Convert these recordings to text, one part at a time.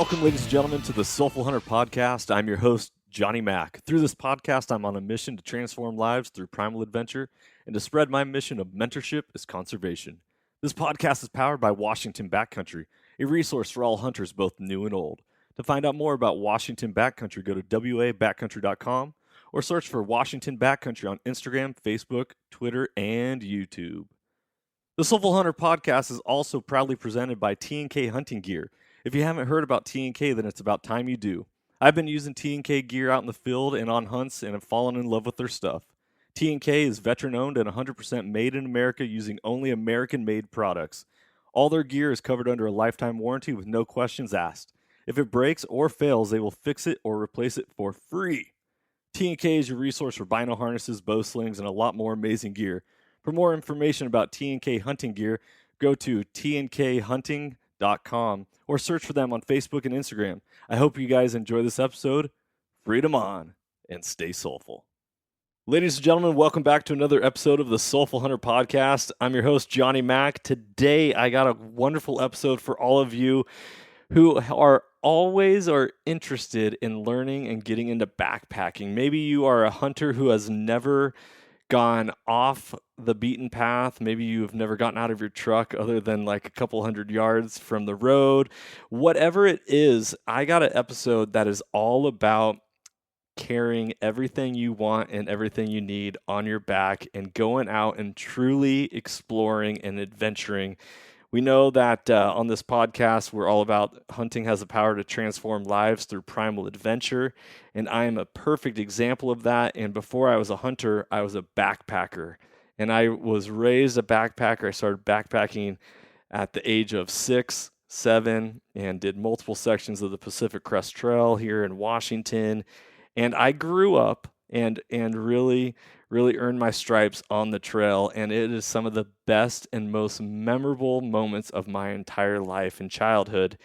Welcome, ladies and gentlemen, to the Soulful Hunter Podcast. I'm your host, Johnny Mack. Through this podcast, I'm on a mission to transform lives through primal adventure and to spread my mission of mentorship as conservation. This podcast is powered by Washington Backcountry, a resource for all hunters both new and old. To find out more about Washington Backcountry, go to wabackcountry.com or search for Washington Backcountry on Instagram, Facebook, Twitter, and YouTube. The Soulful Hunter Podcast is also proudly presented by T&K Hunting Gear. If you haven't heard about T&K, then it's about time you do. I've been using T&K gear out in the field and on hunts and have fallen in love with their stuff. T&K is veteran-owned and 100% made in America using only American-made products. All their gear is covered under a lifetime warranty with no questions asked. If it breaks or fails, they will fix it or replace it for free. T&K is your resource for bino harnesses, bow slings, and a lot more amazing gear. For more information about T&K hunting gear, go to tnkhunting.com or search for them on Facebook and Instagram. I hope you guys enjoy this episode. Freedom on and stay soulful. Ladies and gentlemen, welcome back to another episode of the Soulful Hunter Podcast. I'm your host, Johnny Mack. Today, I got a wonderful episode for all of you who are always interested in learning and getting into backpacking. Maybe you are a hunter who has never gone off the beaten path. Maybe you've never gotten out of your truck other than like a couple hundred yards from the road. Whatever it is, I got an episode that is all about carrying everything you want and everything you need on your back and going out and truly exploring and adventuring. We know that on this podcast, we're all about hunting has the power to transform lives through primal adventure, and I am a perfect example of that. And before I was a hunter, I was a backpacker, and I was raised a backpacker. I started backpacking at the age of 6, 7, and did multiple sections of the Pacific Crest Trail here in Washington. And I grew up and really earned my stripes on the trail, and it is some of the best and most memorable moments of my entire life and childhood.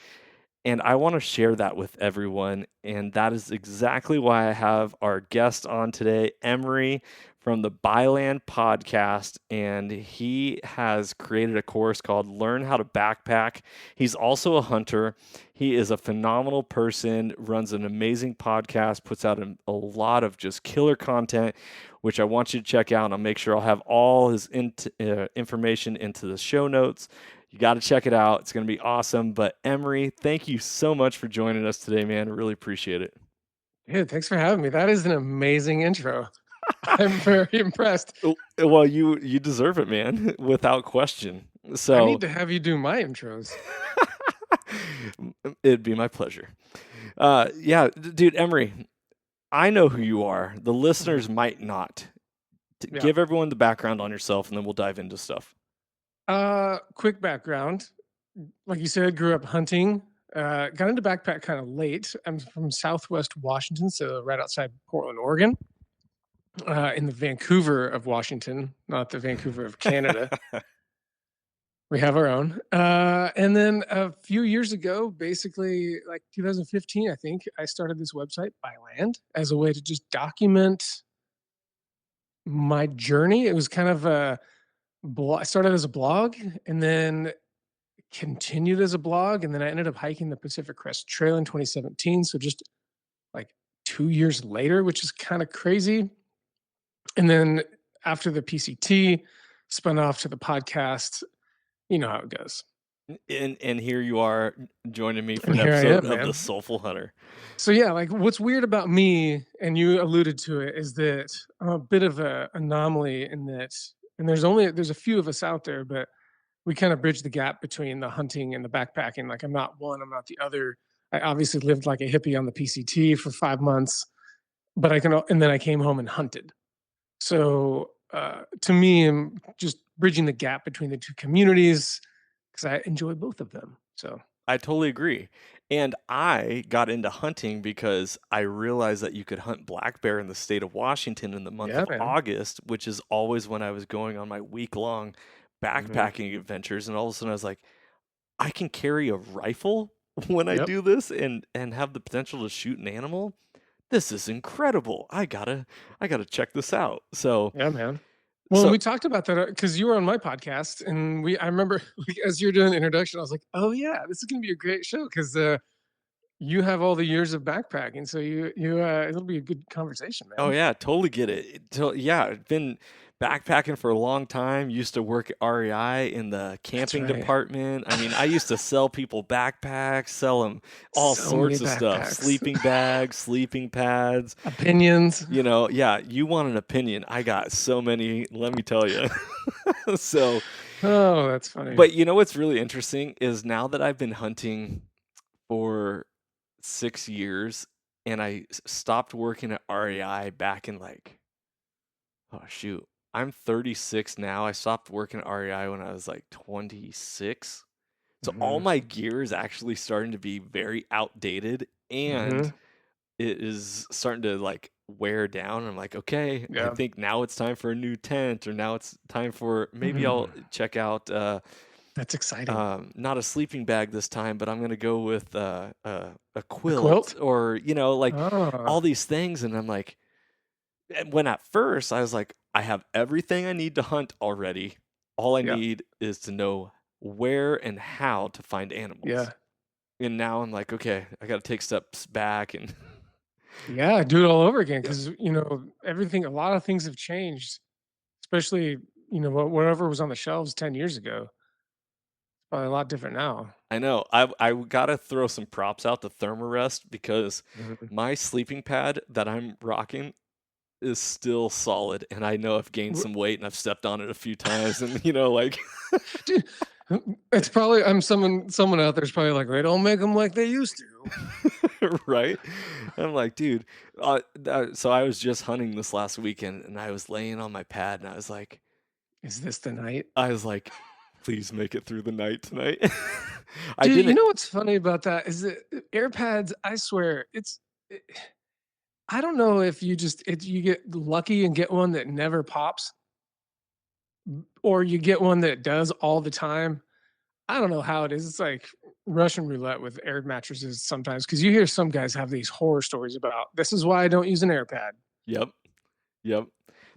And I want to share that with everyone, and that is exactly why I have our guest on today, Emory from the Byland podcast, and he has created a course called Learn How to Backpack. He's also a hunter. He is a phenomenal person, runs an amazing podcast, puts out a lot of just killer content, which I want you to check out. And I'll make sure I'll have all his information into the show notes. You got to check it out. It's going to be awesome. But Emory, thank you so much for joining us today, man. I really appreciate it. Dude, thanks for having me. That is an amazing intro. I'm very impressed. Well, you deserve it, man, without question. So I need to have you do my intros. It'd be my pleasure. Yeah, dude, Emory, I know who you are. The listeners might not. Yeah. Give everyone the background on yourself, and then we'll dive into stuff. Quick background. Like you said, grew up hunting. Got into backpack kind of late. I'm from Southwest Washington, so right outside Portland, Oregon. In the Vancouver of Washington, not the Vancouver of Canada. We have our own. And then a few years ago, basically like 2015, I think, I started this website, Byland, as a way to just document my journey. It was kind of I started as a blog and then continued as a blog. And then I ended up hiking the Pacific Crest Trail in 2017. So just like 2 years later, which is kind of crazy. And then after the PCT, spun off to the podcast. You know how it goes. And here you are joining me for And an here I episode am, of man. The Soulful Hunter. So yeah, like what's weird about me, and you alluded to it, is that I'm a bit of an anomaly in that, and there's a few of us out there, but we kind of bridge the gap between the hunting and the backpacking. Like I'm not one, I'm not the other. I obviously lived like a hippie on the PCT for 5 months, but and then I came home and hunted. So to me, I'm just bridging the gap between the two communities because I enjoy both of them. So I totally agree. And I got into hunting because I realized that you could hunt black bear in the state of Washington in the month of man. August, which is always when I was going on my week-long backpacking adventures. And all of a sudden I was like, I can carry a rifle when I do this and have the potential to shoot an animal. This is incredible. I gotta check this out. So yeah, man. Well, we talked about that because you were on my podcast, and I remember as you were doing the introduction, I was like, oh yeah, this is gonna be a great show because you have all the years of backpacking, so it'll be a good conversation, Oh man. yeah, totally get it. Yeah, I've been backpacking for a long time. Used to work at REI in the That's camping right. department. I mean, I used to sell people backpacks, sell them all So many sorts of stuff, backpacks. sleeping bags, sleeping pads. Opinions. Yeah, you want an opinion. I got so many, let me tell you. So, Oh, that's funny. but what's really interesting is now that I've been hunting for 6 years and I stopped working at REI back in like, oh shoot, I'm 36 now. I stopped working at REI when I was like 26. So all Mhm. my gear is actually starting to be very outdated and Mhm. it is starting to like wear down. I'm like, okay, I Yeah. think now it's time for a new tent, or now it's time for maybe Mm. I'll check out That's exciting. not a sleeping bag this time, but I'm gonna go with a A quilt, quilt? or like all Ah, these things. And I'm like, when at first I was like, I have everything I need to hunt already. All I yeah, need is to know where and how to find animals. yeah, And now I'm like, okay, I got to take steps back and yeah, do it all over again yep. because everything a lot of things have changed, especially, whatever was on the shelves 10 years ago, probably a lot different now. I know. I gotta throw some props out to Thermarest because Mhm. my sleeping pad that I'm rocking is still solid, and I know I've gained W some weight and I've stepped on it a few times, and like Dude, it's probably someone out there's probably like, "They don't make them like they used to." right? I'm like, dude. So I was just hunting this last weekend, and I was laying on my pad, and Is this the night? I was like, please make it through the night tonight. I Dude, you didn't. know what's funny about that is that AirPads, I swear, it I don't know if you get lucky and get one that never pops, or you get one that does all the time. I don't know how it is. It's like Russian roulette with air mattresses sometimes because you hear some guys have these horror stories about, "This is why I don't use an AirPad." Yep. Yep.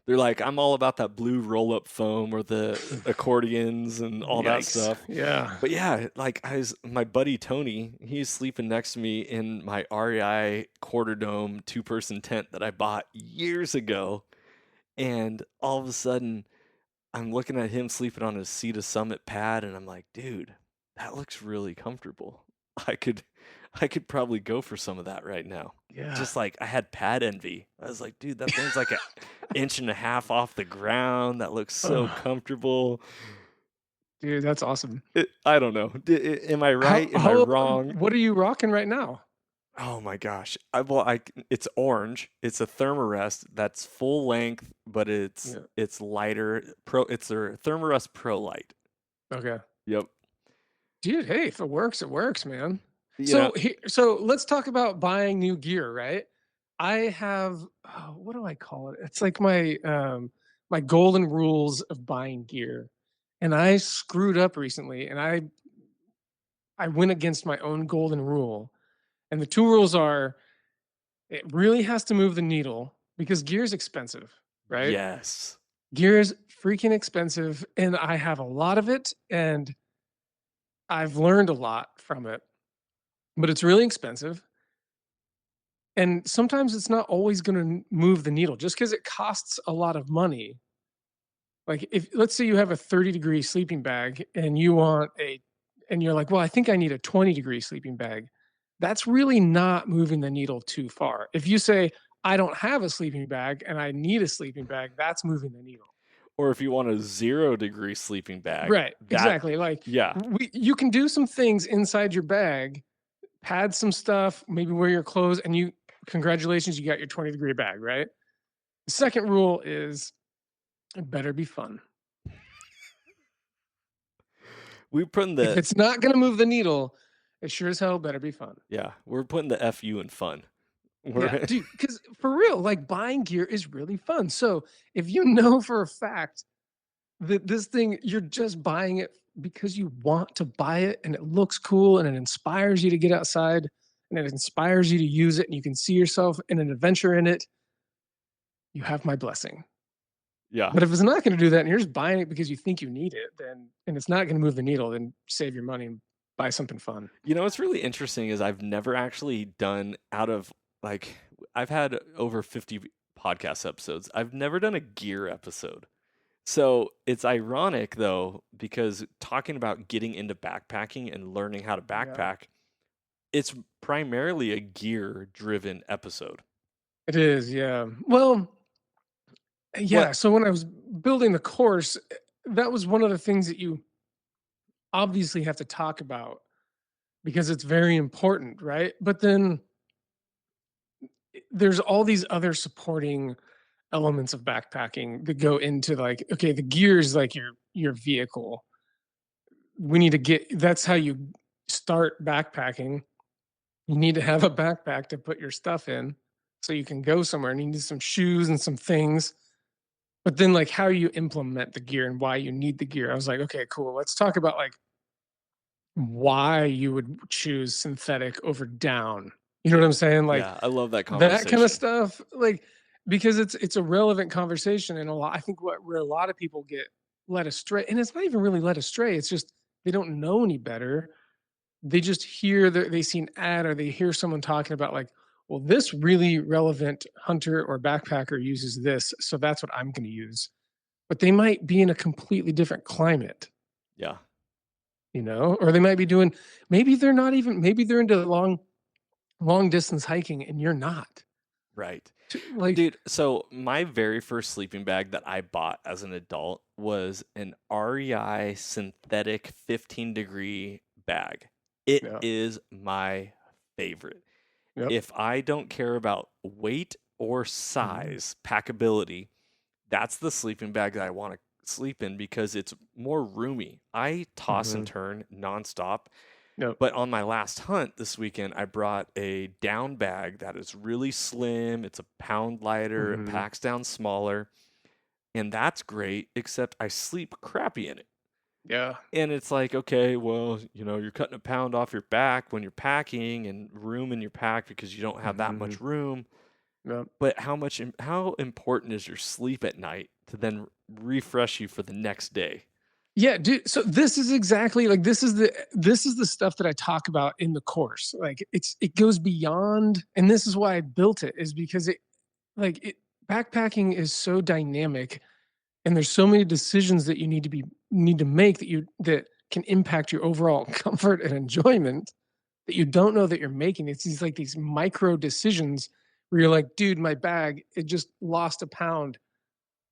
They're like, I'm all about that blue roll up foam or the accordions and all that Yikes. stuff. Yeah. But yeah, like my buddy Tony, he's sleeping next to me in my REI quarter dome 2-person tent that I bought years ago. And all of a sudden, I'm looking at him sleeping on his Sea to Summit pad, and I'm like, dude, that looks really comfortable. I could, I could probably go for some of that right now. Yeah. Just like I had pad envy. I was like, dude, that thing's like an inch and a half off the ground. That looks so Oh, comfortable. dude, that's awesome. I don't know. Am I How right? Am I how wrong? what are you rocking right now? Oh my gosh. It's orange. It's a Thermarest that's full length, but it's Yeah. it's lighter. It's a Thermarest Pro Light. Okay. Yep. Dude, hey, if it works, man. You know, So let's talk about buying new gear, right? I have what do I call it? It's like my golden rules of buying gear. And I screwed up recently and I went against my own golden rule. And the two rules are it really has to move the needle because gear is expensive, right? yes. Gear is freaking expensive and I have a lot of it and I've learned a lot from it, but it's really expensive. And sometimes it's not always going to move the needle just because it costs a lot of money. Like if let's say you have a 30-degree sleeping bag and and you're like, well, I think I need a 20-degree sleeping bag. That's really not moving the needle too far. If you say, I don't have a sleeping bag and I need a sleeping bag, that's moving the needle. Or if you want a 0-degree sleeping bag, Right. that Exactly. Like yeah. you can do some things inside your bag, pad some stuff, maybe wear your clothes, and congratulations, you got your 20-degree bag, right? The second rule is it better be fun. We put in If the it's not gonna move the needle, it sure as hell better be fun. yeah, we're putting the FU in fun. Yeah, We're dude, because for real, like buying gear is really fun. So if you know for a fact that this thing, you're just buying it because you want to buy it and it looks cool and it inspires you to get outside and it inspires you to use it and you can see yourself in an adventure in it, you have my blessing. yeah. But if it's not gonna do that and you're just buying it because you think you need it, then and it's not gonna move the needle, then save your money. buy something fun. What's really interesting is I've never actually done out of like I've had over 50 podcast episodes. I've never done a gear episode. So it's ironic though, because talking about getting into backpacking and learning how to Yeah, backpack, it's primarily a gear driven episode. it is. Yeah. Well, What? yeah. So when I was building the course, that was one of the things that you obviously have to talk about because it's very important, right? But then there's all these other supporting elements of backpacking that go into like, okay, the gear is like your vehicle. We need to get that's how you start backpacking. You need to have a backpack to put your stuff in so you can go somewhere and you need some shoes and some things. But then like how you implement the gear and why you need the gear. I was like, okay, cool. Let's talk about like why you would choose synthetic over down. You know what I'm saying? Like Yeah, I love that that kind of conversation. stuff. Like because it's a relevant conversation and a lot I think where a lot of people get led astray, and it's not even really led astray. It's just they don't know any better. They just hear that they see an ad or they hear someone talking about like, well, this really relevant hunter or backpacker uses this, so that's what I'm going to use. But they might be in a completely different climate, Yeah, or they might be doing maybe they're not even maybe they're into long distance hiking and you're not. right. Like, Dude, so my very first sleeping bag that I bought as an adult was an REI synthetic 15-degree bag. It yeah, is my favorite. yep, If I don't care about weight or mhm, size, packability, that's the sleeping bag that I want to sleep in because it's more roomy. I toss and mhm, turn nonstop. yep, But on my last hunt this weekend, I brought a down bag that is really slim. It's a pound lighter. It mhm, packs down smaller. And that's great, except I sleep crappy in it. yeah, And it's like, okay, well, you're cutting a pound off your back when you're packing and room in your pack because you don't have that mhm, much room. yep. But how important is your sleep at night to then refresh you for the next day? Yeah, dude. So this is exactly like this is the stuff that I talk about in the course. Like it goes beyond, and this is why I built it, is because it backpacking is so dynamic and there's so many decisions that you need to make that can impact your overall comfort and enjoyment that you don't know that you're making. It's these micro decisions where you're like, dude, my bag, it just lost a pound.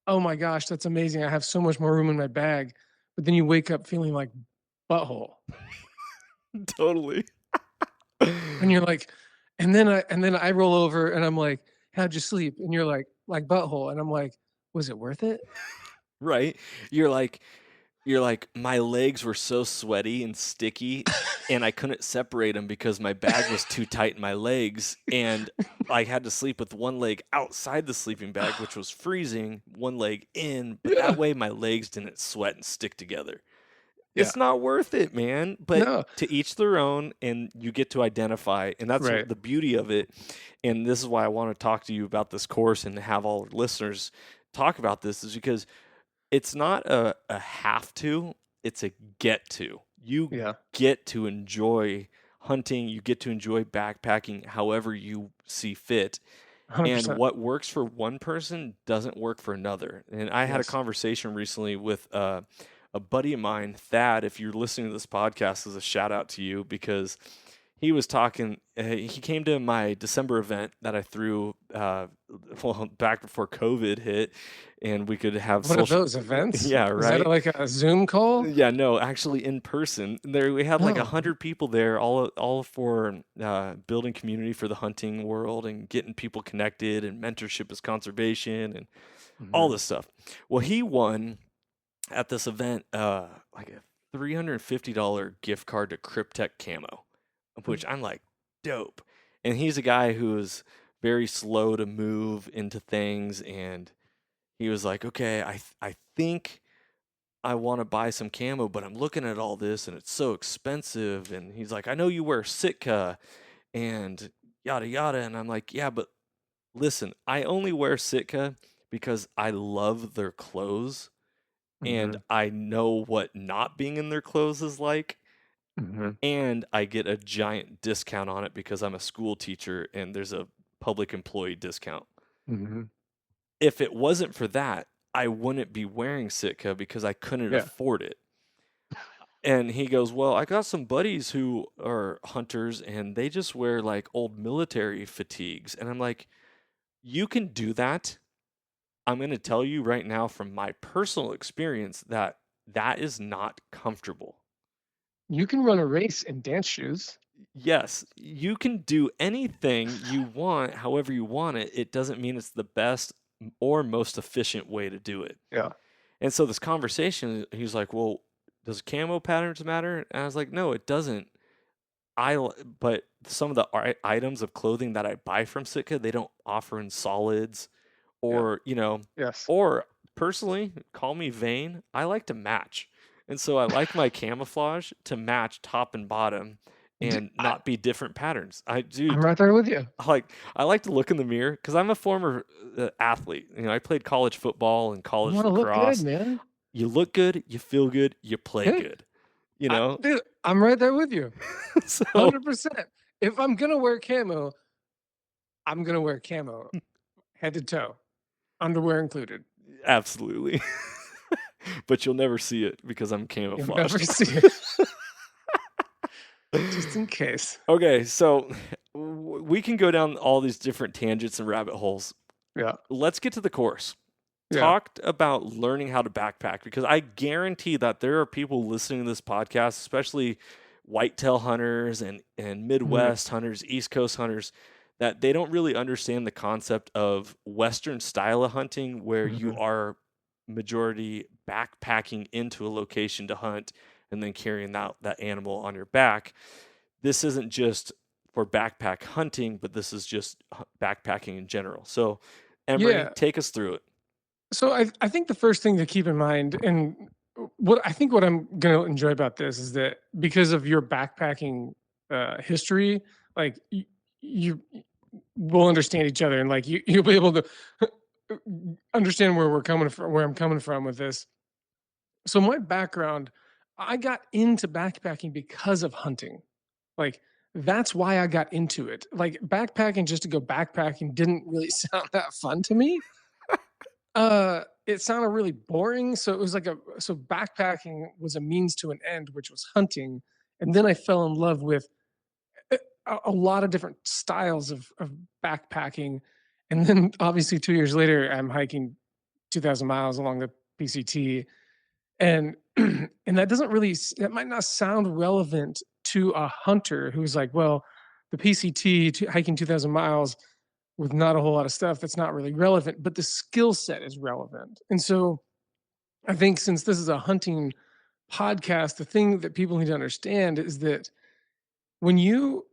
Oh my gosh, that's amazing. I have so much more room in my bag. But then you wake up feeling like butthole. Totally. And you're like, and then I roll over and I'm like, how'd you sleep? And you're like butthole. And I'm like, was it worth it? Right? You're like my legs were so sweaty and sticky and I couldn't separate them because my bag was too tight in my legs and I had to sleep with one leg outside the sleeping bag which was freezing, one leg in, but Yeah. that way my legs didn't sweat and stick together. Yeah. It's not worth it, man. But No. to each their own, and you get to identify, and that's Right. the beauty of it. And this is why I want to talk to you about this course and have all listeners talk about this, is because it's not a have to, it's a get to. You Yeah. get to enjoy hunting, you get to enjoy backpacking however you see fit. And 100%. what works for one person doesn't work for another. And I had a Yes. conversation recently with a buddy of mine, Thad. If you're listening to this podcast, as a shout out to you because he was talking. He came to my December event that I threw, well, back before COVID hit, and we could have What are social. those events? Yeah, Is that right. like a Zoom call? Yeah, no, actually in person. There we had like Oh. 100 people there, all for building community for the hunting world and getting people connected and mentorship as conservation and all Mhm. this stuff. Well, he won at this event like a $350 gift card to Cryptech Camo, which I'm like, dope. And he's a guy who is very slow to move into things, and he was like, okay, I think I want to buy some camo, but I'm looking at all this and it's so expensive. And he's like, I know you wear Sitka and yada yada. And I'm like, yeah, but listen, I only wear Sitka because I love their clothes and Mhm. I know what not being in their clothes is like. Mhm. and I get a giant discount on it because I'm a school teacher and there's a public employee discount. Mhm. If it wasn't for that, I wouldn't be wearing Sitka because I couldn't Yeah. afford it. And he goes, "Well, I got some buddies who are hunters and they just wear like old military fatigues." And I'm like, "You can do that. I'm going to tell you right now from my personal experience that that is not comfortable." You can run a race in dance shoes. Yes, you can do anything you want, however you want it. It doesn't mean it's the best or most efficient way to do it. Yeah. And so this conversation, he's like, "Well, does camo patterns matter?" And I was like, "No, it doesn't. But some of the items of clothing that I buy from Sitka, they don't offer in solids Yeah. or, Yes. or personally, call me vain, I like to match. And so I like my camouflage to match top and bottom and I, not be different patterns. I'm right there with you. I like to look in the mirror because I'm a former athlete. I played college football and You college want to look good, lacrosse. man. You look good, you feel good, you play Hey, good. You know? dude, I'm right there with you. So 100%. If I'm gonna wear camo, I'm gonna wear camo, head to toe, underwear included. absolutely. But you'll never see it because I'm You'll never camouflaged. see it, just in case. Okay, so we can go down all these different tangents and rabbit holes. Yeah. Let's get to the course. Yeah. Talked about learning how to backpack because I guarantee that there are people listening to this podcast, especially whitetail hunters and Mhm. Midwest hunters, East Coast hunters, that they don't really understand the concept of Western style of hunting where you Mhm. are majority backpacking into a location to hunt and then carrying out that animal on your back. This isn't just for backpack hunting, but this is just backpacking in general. So, Emery, Yeah. take us through it. So I think the first thing to keep in mind, and what I'm gonna enjoy about this is that because of your backpacking history, like you will understand each other, and like you'll be able to understand where we're coming from, where I'm coming from with this. So my background, I got into backpacking because of hunting. Like that's why I got into it. Like backpacking just to go backpacking didn't really sound that fun to me. It sounded really boring, so it was like so backpacking was a means to an end, which was hunting, and then I fell in love with a lot of different styles of backpacking, and then obviously 2 years later, I'm hiking 2,000 miles along the PCT, and and that doesn't really that might not sound relevant to a hunter who's like, well, the PCT hiking 2,000 miles with not a whole lot of stuff that's not really relevant, but the skill set is relevant. And so I think since this is a hunting podcast, the thing that people need to understand is that when you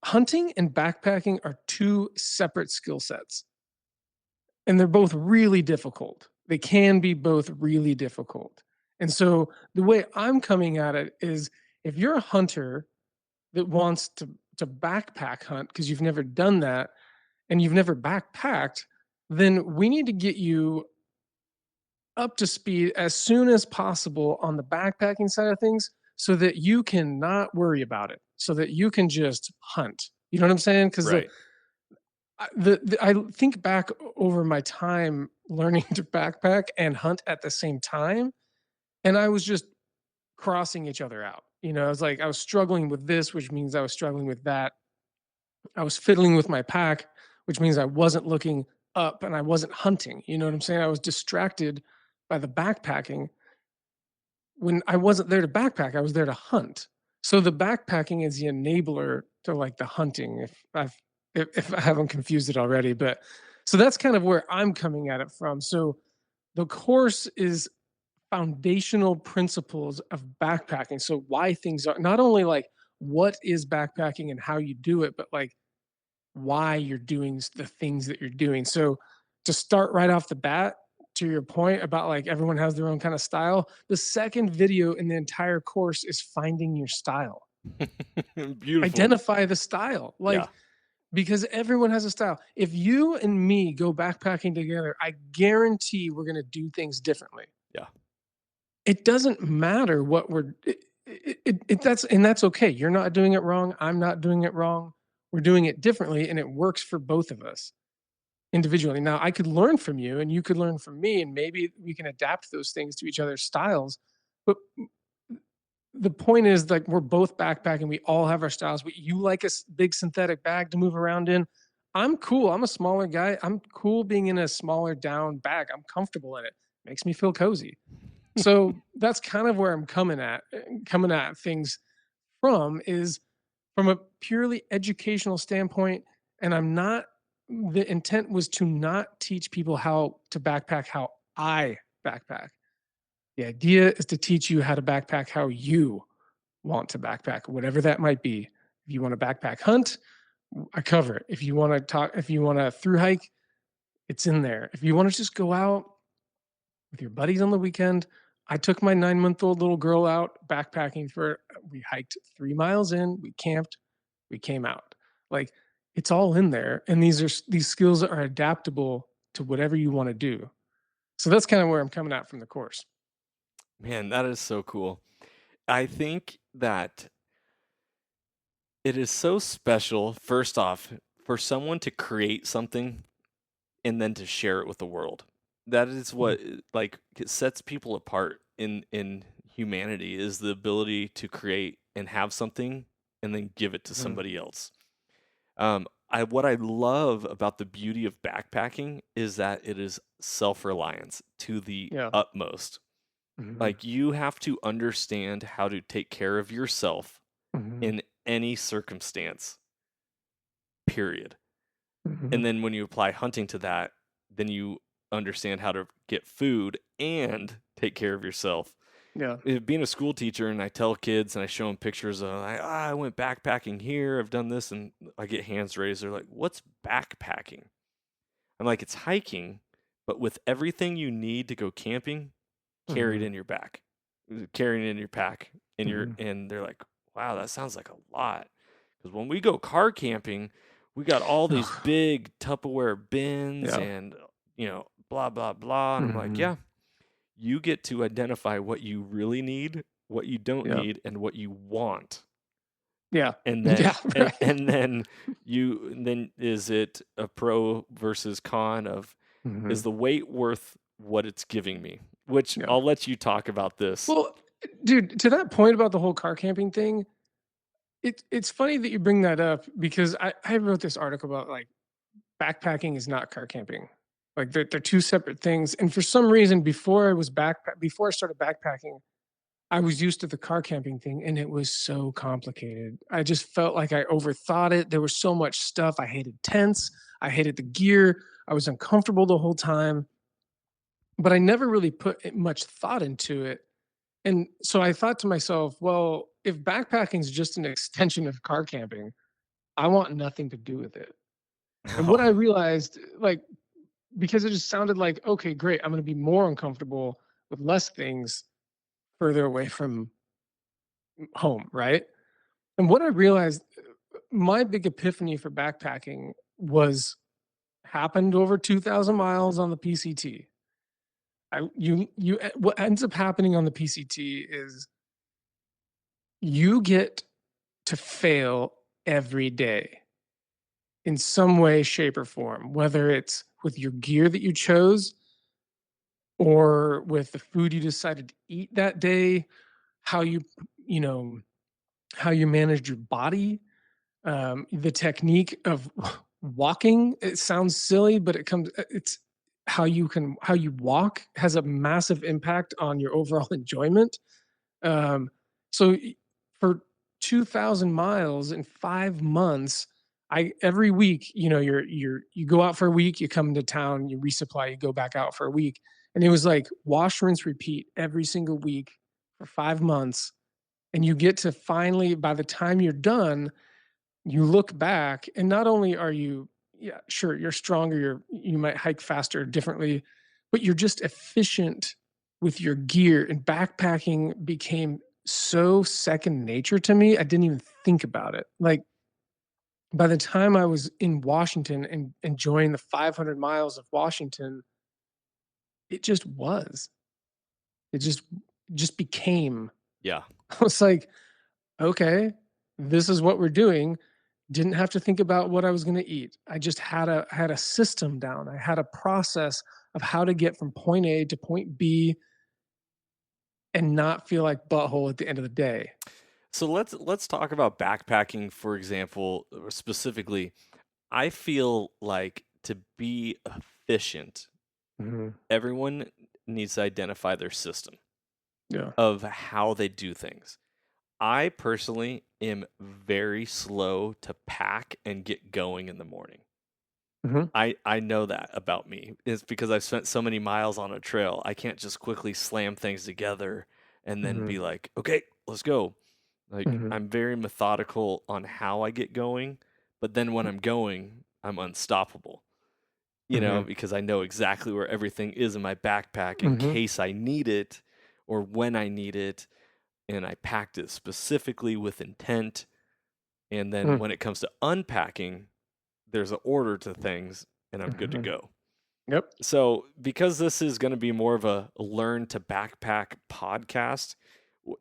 hunting and backpacking are two separate skill sets, and they're both really difficult. They can be both really difficult. And so the way I'm coming at it is if you're a hunter that wants to backpack hunt because you've never done that and you've never backpacked, then we need to get you up to speed as soon as possible on the backpacking side of things so that you can not worry about it, so that you can just hunt. You know what I'm saying? Because Right. I think back over my time learning to backpack and hunt at the same time, and I was just crossing each other out. I was like, I was struggling with this, which means I was struggling with that. I was fiddling with my pack, which means I wasn't looking up and I wasn't hunting. You know what I'm saying? I was distracted by the backpacking when I wasn't there to backpack, I was there to hunt. So the backpacking is the enabler to like the hunting. If I haven't confused it already, but so that's kind of where I'm coming at it from. So the course is foundational principles of backpacking. So why things are not only like what is backpacking and how you do it, but like why you're doing the things that you're doing. So to start right off the bat, to your point about like everyone has their own kind of style, the second video in the entire course is finding your style. Beautiful. Identify the style. Yeah. Like because everyone has a style. If you and me go backpacking together, I guarantee we're going to do things differently. Yeah. It doesn't matter what we're That's okay. You're not doing it wrong. I'm not doing it wrong. We're doing it differently, and it works for both of us individually. Now, I could learn from you, and you could learn from me, and maybe we can adapt those things to each other's styles. But the point is, like, we're both backpacking. We all have our styles. You like a big synthetic bag to move around in. I'm cool. I'm a smaller guy. I'm cool being in a smaller down bag. I'm comfortable in it. Makes me feel cozy. So that's kind of where I'm coming at things from is from a purely educational standpoint. And the intent was to not teach people how to backpack how I backpack. The idea is to teach you how to backpack how you want to backpack, whatever that might be. If you want to backpack hunt, I cover it. If you want to through hike, it's in there. If you want to just go out with your buddies on the weekend, I took my 9-month-old little girl out backpacking we hiked 3 miles in, we camped, we came out. Like it's all in there. And these skills are adaptable to whatever you want to do. So that's kind of where I'm coming at from the course. Man, that is so cool. I think that it is so special, first off, for someone to create something and then to share it with the world. That is Mhm. what like it sets people apart in humanity is the ability to create and have something and then give it to Mhm. somebody else. I what I love about the beauty of backpacking is that it is self-reliance to the Yeah. utmost. Mhm. Like you have to understand how to take care of yourself Mhm. in any circumstance, period. Mhm. And then when you apply hunting to that, then you understand how to get food and take care of yourself. Yeah. Being a school teacher, and I tell kids and I show them pictures of, I went backpacking here, I've done this, and I get hands raised. They're like, what's backpacking? I'm like, it's hiking, but with everything you need to go camping carried Mhm. in your back, carrying in your pack, Mhm. and they're like, wow, that sounds like a lot. Because when we go car camping, we got all these Ugh. big Tupperware bins Yeah. and blah blah blah. And I'm like, Mhm. yeah, you get to identify what you really need, what you don't Yeah. need, and what you want. Yeah. And then Yeah. Right. then is it a pro versus con of is Mhm. the weight worth what it's giving me? Which Yeah. I'll let you talk about this. Well, dude, to that point about the whole car camping thing, it's funny that you bring that up because I wrote this article about like backpacking is not car camping. Like they're two separate things. And for some reason, before I started backpacking, I was used to the car camping thing and it was so complicated. I just felt like I overthought it. There was so much stuff. I hated tents. I hated the gear. I was uncomfortable the whole time, but I never really put much thought into it. And so I thought to myself, well, if backpacking is just an extension of car camping, I want nothing to do with it. And what I Oh, realized, like, because it just sounded like, okay, great, I'm going to be more uncomfortable with less things further away from home, right? And what I realized, my big epiphany for backpacking was happened over 2,000 miles on the PCT. What ends up happening on the PCT is you get to fail every day in some way, shape, or form, whether it's with your gear that you chose or with the food you decided to eat that day, how you know, how you managed your body, the technique of walking. It sounds silly, but it's how you walk has a massive impact on your overall enjoyment. Um, for 2,000 miles in 5 months, I every week, you go out for a week, you come into town, you resupply, you go back out for a week, and it was like wash, rinse, repeat every single week for 5 months, and you get to finally, by the time you're done, you look back, and not only are you, yeah, sure, you're stronger, you might hike faster, differently, but you're just efficient with your gear. And backpacking became so second nature to me. I didn't even think about it. Like by the time I was in Washington and enjoying the 500 miles of Washington, it just was. It just became. Yeah. I was like, okay, this is what we're doing. Didn't have to think about what I was going to eat. I just had a system down. I had a process of how to get from point A to point B and not feel like butthole at the end of the day. So let's talk about backpacking, for example, or specifically. I feel like to be efficient, Mhm. everyone needs to identify their system Yeah. of how they do things. I personally am very slow to pack and get going in the morning. Mhm. I know that about me. It's because I've spent so many miles on a trail. I can't just quickly slam things together and then Mhm. be like, "Okay, let's go." Like Mhm. I'm very methodical on how I get going, but then when I'm going, I'm unstoppable. Mhm. Because I know exactly where everything is in my backpack in Mhm. case I need it or when I need it, and I packed it specifically with intent. And then Mm. when it comes to unpacking, there's an order to things and I'm good to Mhm. go. Yep. So, because this is going to be more of a learn to backpack podcast,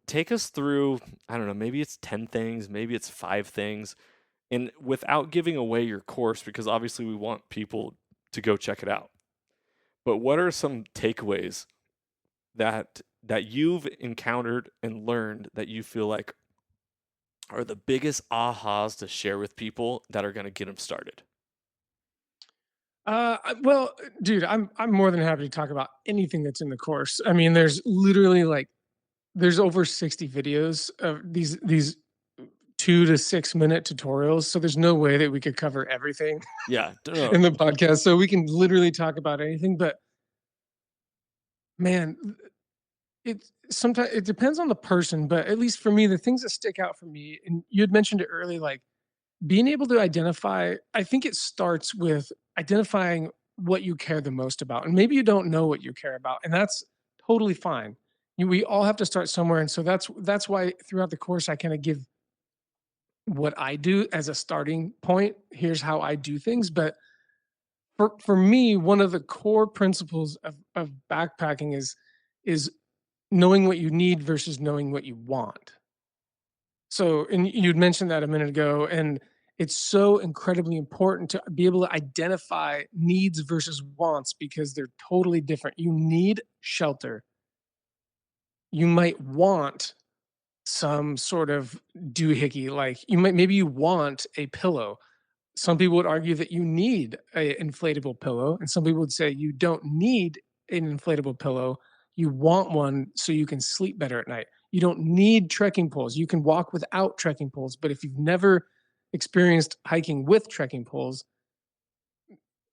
take us through, I don't know, maybe it's 10 things, maybe it's 5 things, and without giving away your course, because obviously we want people to go check it out. But what are some takeaways that you've encountered and learned that you feel like are the biggest ahas to share with people that are going to get them started? Well, dude, I'm more than happy to talk about anything that's in the course. I mean, there's literally like there's over 60 videos of these 2 to 6 minute tutorials. So there's no way that we could cover everything Yeah, no, in the podcast. So we can literally talk about anything. But man, it sometimes it depends on the person. But at least for me, the things that stick out for me, and you had mentioned it early, like being able to identify, I think it starts with identifying what you care the most about. And maybe you don't know what you care about, and that's totally fine. We all have to start somewhere. And so that's why throughout the course I kind of give what I do as a starting point. Here's how I do things. But for me, one of the core principles of backpacking is knowing what you need versus knowing what you want. So, and you'd mentioned that a minute ago, and it's so incredibly important to be able to identify needs versus wants because they're totally different. You need shelter. You might want some sort of doohickey, like you might maybe you want a pillow. Some people would argue that you need a inflatable pillow, and some people would say you don't need an inflatable pillow. You want one so you can sleep better at night. You don't need trekking poles. You can walk without trekking poles, but if you've never experienced hiking with trekking poles,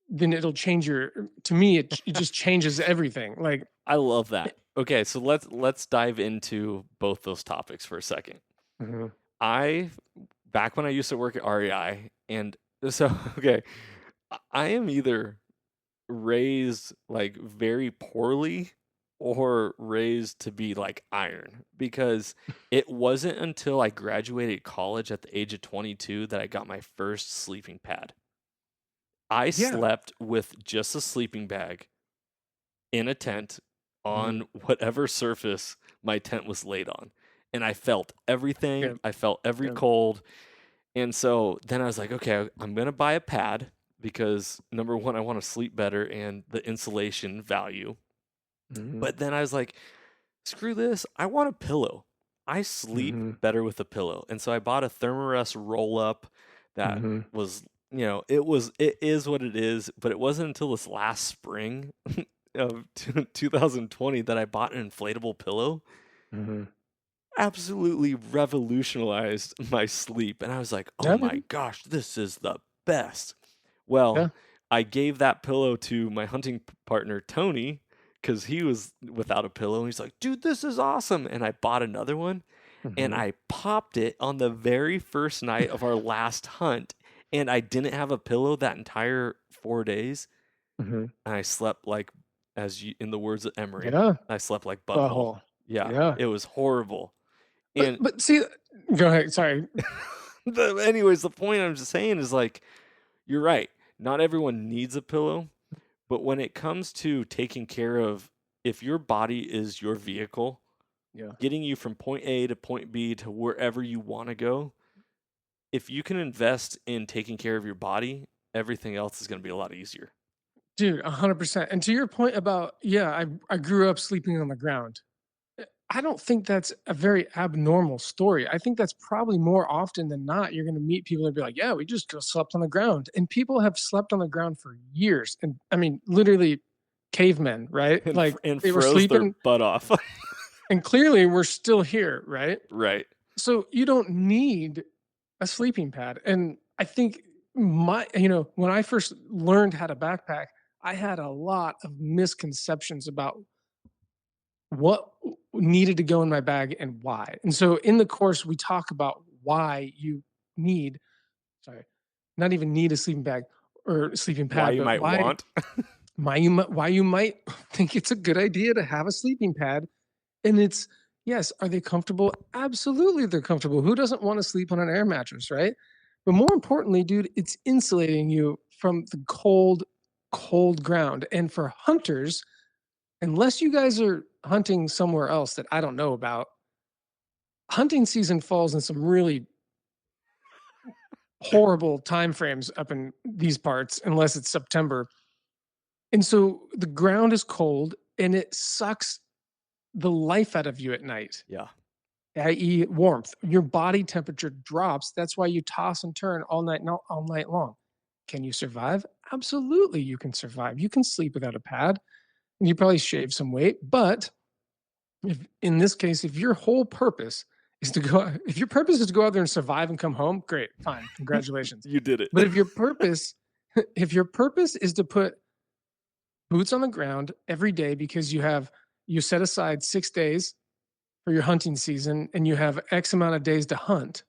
then it'll change your to me it just changes everything. Like I love that. Okay, so let's dive into both those topics for a second. Mhm. I back when I used to work at REI, and so okay, I am either raised like very poorly or raised to be like iron because it wasn't until I graduated college at the age of 22 that I got my first sleeping pad. I Yeah. slept with just a sleeping bag in a tent Mhm. on whatever surface my tent was laid on. And I felt everything. Yep. I felt every Yep. cold. And so then I was like, okay, I'm going to buy a pad because number one, I want to sleep better and the insulation value. Mhm. But then I was like, screw this. I want a pillow. I sleep Mhm. better with a pillow. And so I bought a Thermarest roll up that Mhm. was, it is what it is. But it wasn't until this last spring of 2020 that I bought an inflatable pillow. Mhm. Absolutely revolutionized my sleep. And I was like, oh Yeah, my man. gosh, this is the best. Well, Yeah. I gave that pillow to my hunting partner, Tony, because he was without a pillow. And he's like, dude, this is awesome. And I bought another one and Mhm. I popped it on the very first night of our last hunt. And I didn't have a pillow that entire 4 days. Mhm. And I slept like, in the words of Emory, Yeah. I slept like butthole. Butthole. Yeah, Yeah. it was horrible. But And but see go ahead, sorry. anyways, the point I'm just saying is like, you're right. Not everyone needs a pillow, but when it comes to taking care of, if your body is your vehicle, Yeah. getting you from point A to point B to wherever you want to go. If you can invest in taking care of your body, everything else is going to be a lot easier. Dude, 100%. And to your point about, yeah, I grew up sleeping on the ground. I don't think that's a very abnormal story. I think that's probably more often than not, you're going to meet people that be like, yeah, we just go slept on the ground. And people have slept on the ground for years. And I mean, literally cavemen, right? And Like and they were froze their sleeping butt off. and clearly we're still here, right? Right. So you don't need a sleeping pad. And I think when I first learned how to backpack, I had a lot of misconceptions about what needed to go in my bag and why. And so in the course, we talk about why you need, sorry, not even need a sleeping bag or a sleeping Why pad, you but might want. why you might think it's a good idea to have a sleeping pad. And it's, yes, are they comfortable? Absolutely, they're comfortable. Who doesn't want to sleep on an air mattress, right? But more importantly, dude, it's insulating you from the cold, cold ground. And for hunters, unless you guys are hunting somewhere else that I don't know about, hunting season falls in some really horrible time frames up in these parts, unless it's September. And so the ground is cold and it sucks the life out of you at night, Yeah. i.e., warmth. Your body temperature drops. That's why you toss and turn all night long. Can you survive? Absolutely, you can survive. You can sleep without a pad. And you probably shave some weight, but if in this case, if your whole purpose is to go, if your purpose is to go out there and survive and come home, great, fine, congratulations. You did it. But if your purpose, if your purpose is to put boots on the ground every day because you set aside 6 days for your hunting season and you have X amount of days to hunt,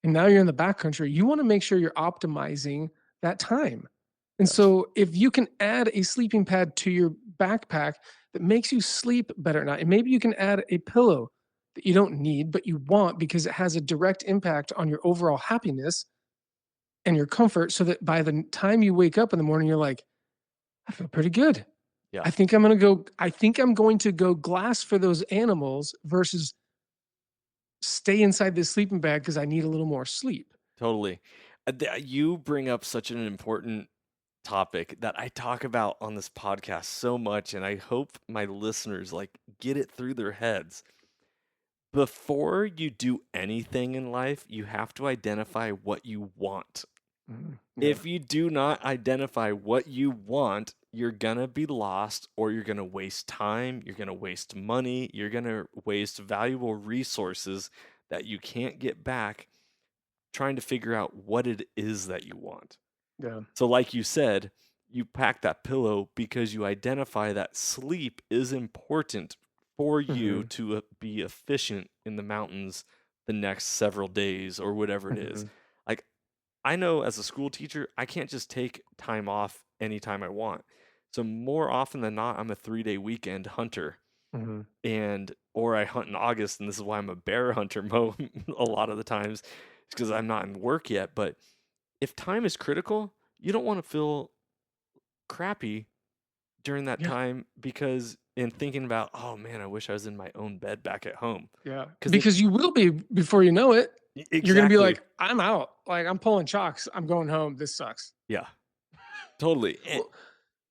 and now you're in the backcountry, you want to make sure you're optimizing that time. And Yes. so if you can add a sleeping pad to your backpack that makes you sleep better at night, and maybe you can add a pillow that you don't need, but you want because it has a direct impact on your overall happiness and your comfort, so that by the time you wake up in the morning, you're like, I feel pretty good. Yeah. I think I'm going to go glass for those animals versus stay inside this sleeping bag because I need a little more sleep. Totally. You bring up such an important topic that I talk about on this podcast so much, and I hope my listeners like get it through their heads. Before you do anything in life, you have to identify what you want. Yeah. If you do not identify what you want, you're gonna be lost, or you're gonna waste time, you're gonna waste money, you're gonna waste valuable resources that you can't get back trying to figure out what it is that you want. Yeah. So, like you said, you pack that pillow because you identify that sleep is important for you Mhm. to be efficient in the mountains the next several days or whatever it is. Mhm. Like, I know as a school teacher, I can't just take time off anytime I want. So, more often than not, I'm a 3-day weekend hunter. Mhm. And or I hunt in August, and this is why I'm a bear hunter a lot of the times, because I'm not in work yet. But if time is critical, you don't want to feel crappy during that Yeah. time because in thinking about, oh man, I wish I was in my own bed back at home. Yeah. Because Because you will be before you know it. You're gonna be exactly, like, I'm out. Like I'm pulling chalks. I'm going home. This sucks. yeah, totally. Well,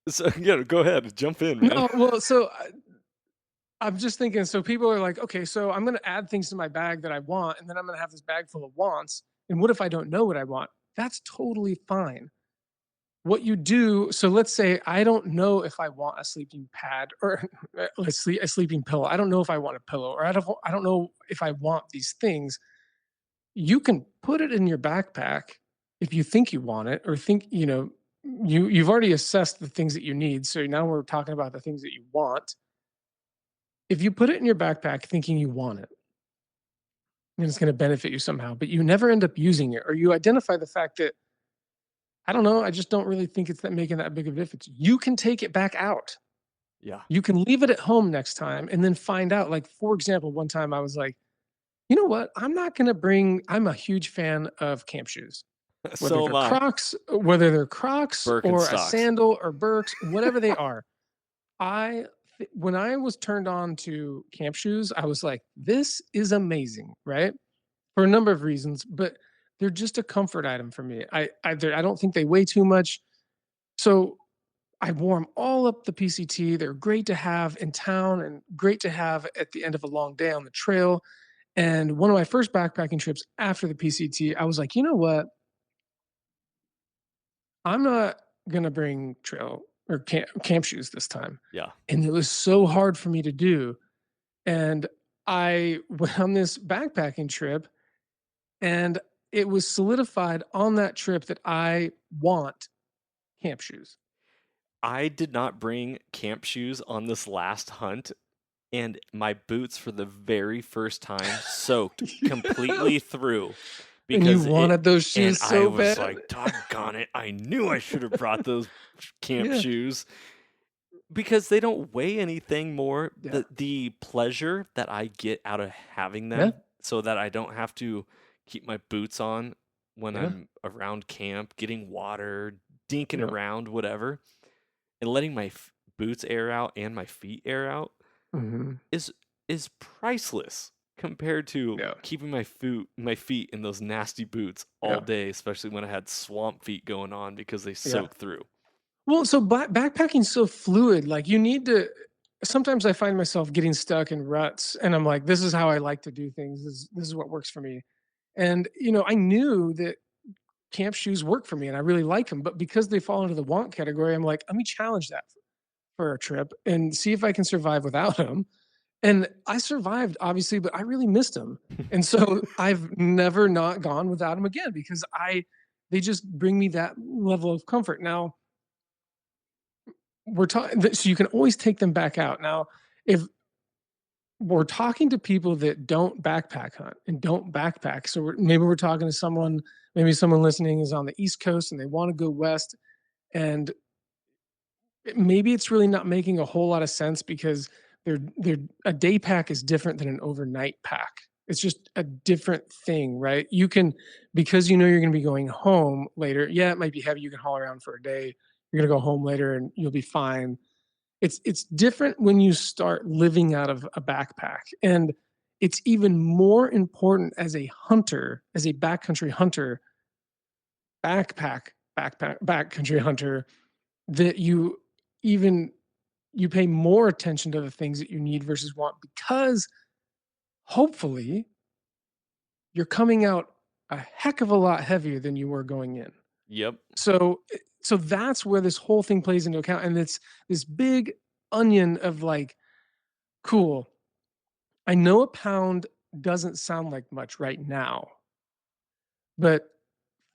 So yeah, go ahead, jump in, man. no, well, so I'm just thinking. So people are like, okay, so I'm gonna add things to my bag that I want, and then I'm gonna have this bag full of wants. And what if I don't know what I want? That's totally fine. What you do, so let's say I don't know if I want a sleeping pad or a sleeping pillow. I don't know if I want a pillow, or I don't know if I want these things. You can put it in your backpack if you think you want it, or think, you've already assessed the things that you need. So now we're talking about the things that you want. If you put it in your backpack thinking you want it, and it's going to benefit you somehow, but you never end up using it, or you identify the fact that I don't know, I just don't really think it's that making that big of a difference. You can take it back out. Yeah, You can leave it at home next time and then find out. Like, for example, one time I was like, you know what? I'm a huge fan of camp shoes, so am I. Whether they're Crocs or a Birkenstocks. sandal or Birks, whatever they are. I when I was turned on to camp shoes, I was like, "This is amazing," right? For a number of reasons, but they're just a comfort item for me. I don't think they weigh too much, so I wore them all up the PCT. They're great to have in town and great to have at the end of a long day on the trail. And one of my first backpacking trips after the PCT, I was like, "You know what? I'm not gonna bring trail or camp shoes this time." Yeah. And it was so hard for me to do. And I went on this backpacking trip, and it was solidified on that trip that I want camp shoes. I did not bring camp shoes on this last hunt, and my boots for the very first time soaked completely through And you because wanted those and shoes I so was bad. like, doggone it, I knew I should have brought those camp Yeah, shoes because they don't weigh anything more. yeah, The pleasure that I get out of having yeah, them so that I don't have to keep my boots on when yeah, I'm around camp, getting water, dinking yeah. around, whatever, and letting my boots air out and my feet air out Mhm. is is priceless compared to Yeah, keeping my feet in those nasty boots all yeah, day, especially when I had swamp feet going on because they yeah. soak through. Well, so backpacking's so fluid. Like you need to. Sometimes I find myself getting stuck in ruts, and I'm like, "This is how I like to do things. This is what works for me." And I knew that camp shoes work for me, and I really like them. But because they fall into the want category, I'm like, let me challenge that for a trip and see if I can survive without them. And I survived, obviously, but I really missed them. And so I've never not gone without them again because they just bring me that level of comfort. Now we're talking, so you can always take them back out. Now, if we're talking to people that don't backpack hunt and don't backpack, so maybe we're talking to someone, maybe someone listening is on the East Coast and they want to go west, and maybe it's really not making a whole lot of sense because they're a day pack is different than an overnight pack. It's just a different thing, right? You can, because you're going to be going home later. Yeah, it might be heavy. You can haul around for a day. You're going to go home later and you'll be fine. It's different when you start living out of a backpack, and it's even more important as a hunter, as a backcountry hunter, backcountry hunter, that even you pay more attention to the things that you need versus want, because hopefully you're coming out a heck of a lot heavier than you were going in. Yep. So that's where this whole thing plays into account, and it's this big onion of like, cool, I know a pound doesn't sound like much right now, but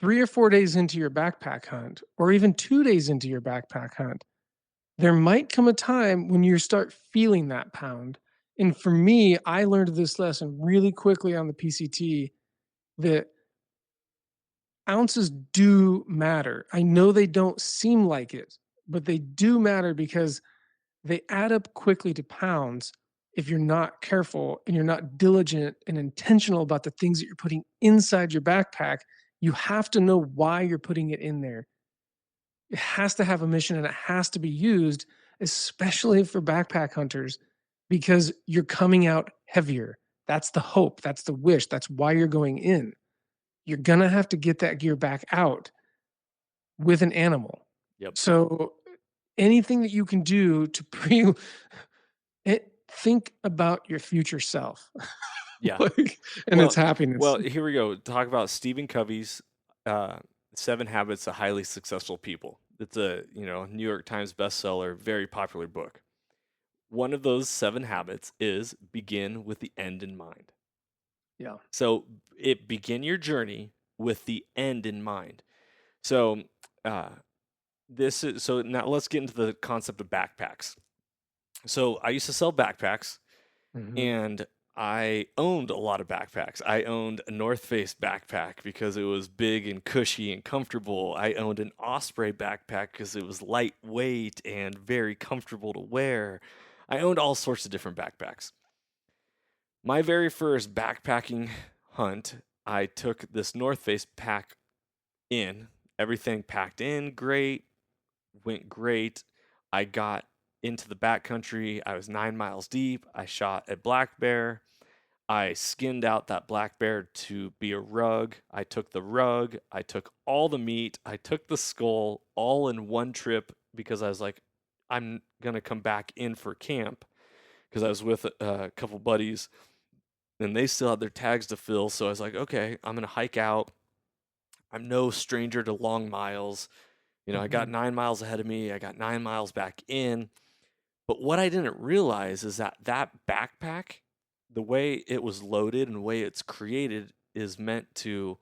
3 or 4 days into your backpack hunt, or even 2 days into your backpack hunt, there might come a time when you start feeling that pound. And for me, I learned this lesson really quickly on the PCT, that ounces do matter. I know they don't seem like it, but they do matter because they add up quickly to pounds if you're not careful and you're not diligent and intentional about the things that you're putting inside your backpack. You have to know why you're putting it in there. It has to have a mission and it has to be used, especially for backpack hunters, because you're coming out heavier. That's the hope. That's the wish. That's why you're going in. You're going to have to get that gear back out with an animal. Yep. So anything that you can do to think about your future self, Yeah. like, and its Well, happiness. here we go. Talk about Stephen Covey's uh, Seven Habits of Highly Successful People. It's a New York Times bestseller, very popular book. One of those seven habits is begin with the end in mind. Yeah. So begin your journey with the end in mind. So uh, this is so now let's get into the concept of backpacks. So I used to sell backpacks, Mhm. and I owned a lot of backpacks. I owned a North Face backpack because it was big and cushy and comfortable. I owned an Osprey backpack because it was lightweight and very comfortable to wear. I owned all sorts of different backpacks. My very first backpacking hunt, I took this North Face pack in, everything packed in great, went great. I got into the backcountry. I was 9 miles deep. I shot a black bear. I skinned out that black bear to be a rug. I took the rug. I took all the meat. I took the skull all in one trip because I was like, I'm going to come back in for camp because I was with a couple buddies and they still had their tags to fill. So I was like, okay, I'm going to hike out. I'm no stranger to long miles. I got Mhm. 9 miles ahead of me. I got 9 miles back in. But what I didn't realize is that backpack, the way it was loaded and the way it's created is meant to.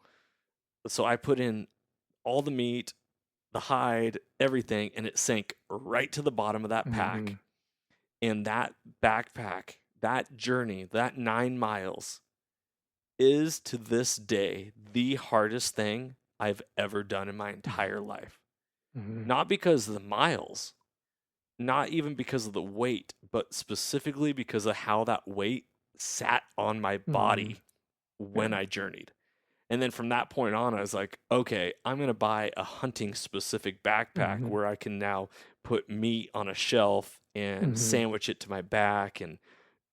So I put in all the meat, the hide, everything, and it sank right to the bottom of that pack. Mhm. And that backpack, that journey, that 9 miles is to this day the hardest thing I've ever done in my entire life. Mhm. Not because of the miles, not even because of the weight, but specifically because of how that weight sat on my Mhm. body when Yeah. I journeyed. And then from that point on, I was like, okay, I'm going to buy a hunting specific backpack Mhm. where I can now put meat on a shelf and Mhm. sandwich it to my back and,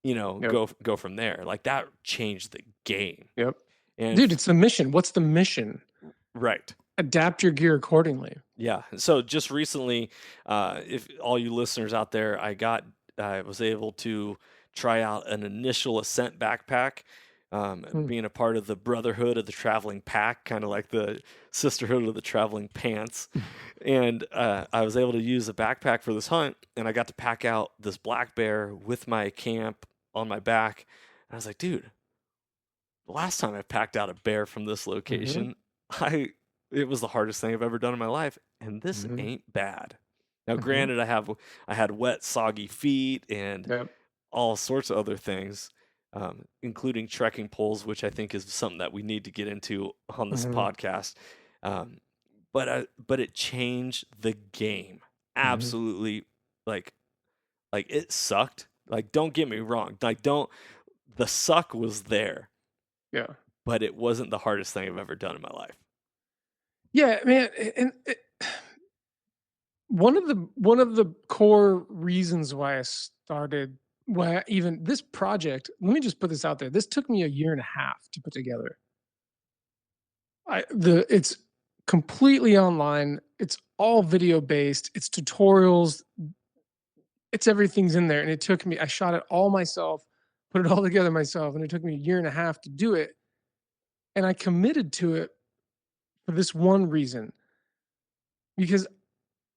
Yep. go from there. Like that changed the game. Yep. And Dude, it's the mission. What's the mission? right. Adapt your gear accordingly. Yeah. So just recently, if all you listeners out there, I was able to try out an initial ascent backpack, Mm. being a part of the Brotherhood of the Traveling Pack, kind of like the Sisterhood of the Traveling Pants. And I was able to use a backpack for this hunt, and I got to pack out this black bear with my camp on my back. And I was like, dude, the last time I packed out a bear from this Mhm. location, I it was the hardest thing I've ever done in my life, and this Mhm. ain't bad. Now, Mhm. granted, I had wet, soggy feet and Yep. all sorts of other things, including trekking poles, which I think is something that we need to get into on this Mhm. podcast. Um, but it changed the game Mhm. absolutely. Like it sucked. Like don't get me wrong. Like don't the suck was there, Yeah. but it wasn't the hardest thing I've ever done in my life. Yeah, man, and one of the core reasons why I started why even this project, let me just put this out there. This took me a year and a half to put together. It's completely online. It's all video based. It's tutorials. It's everything's in there. And it took me, I shot it all myself, put it all together myself. And it took me a year and a half to do it. And I committed to it for this one reason because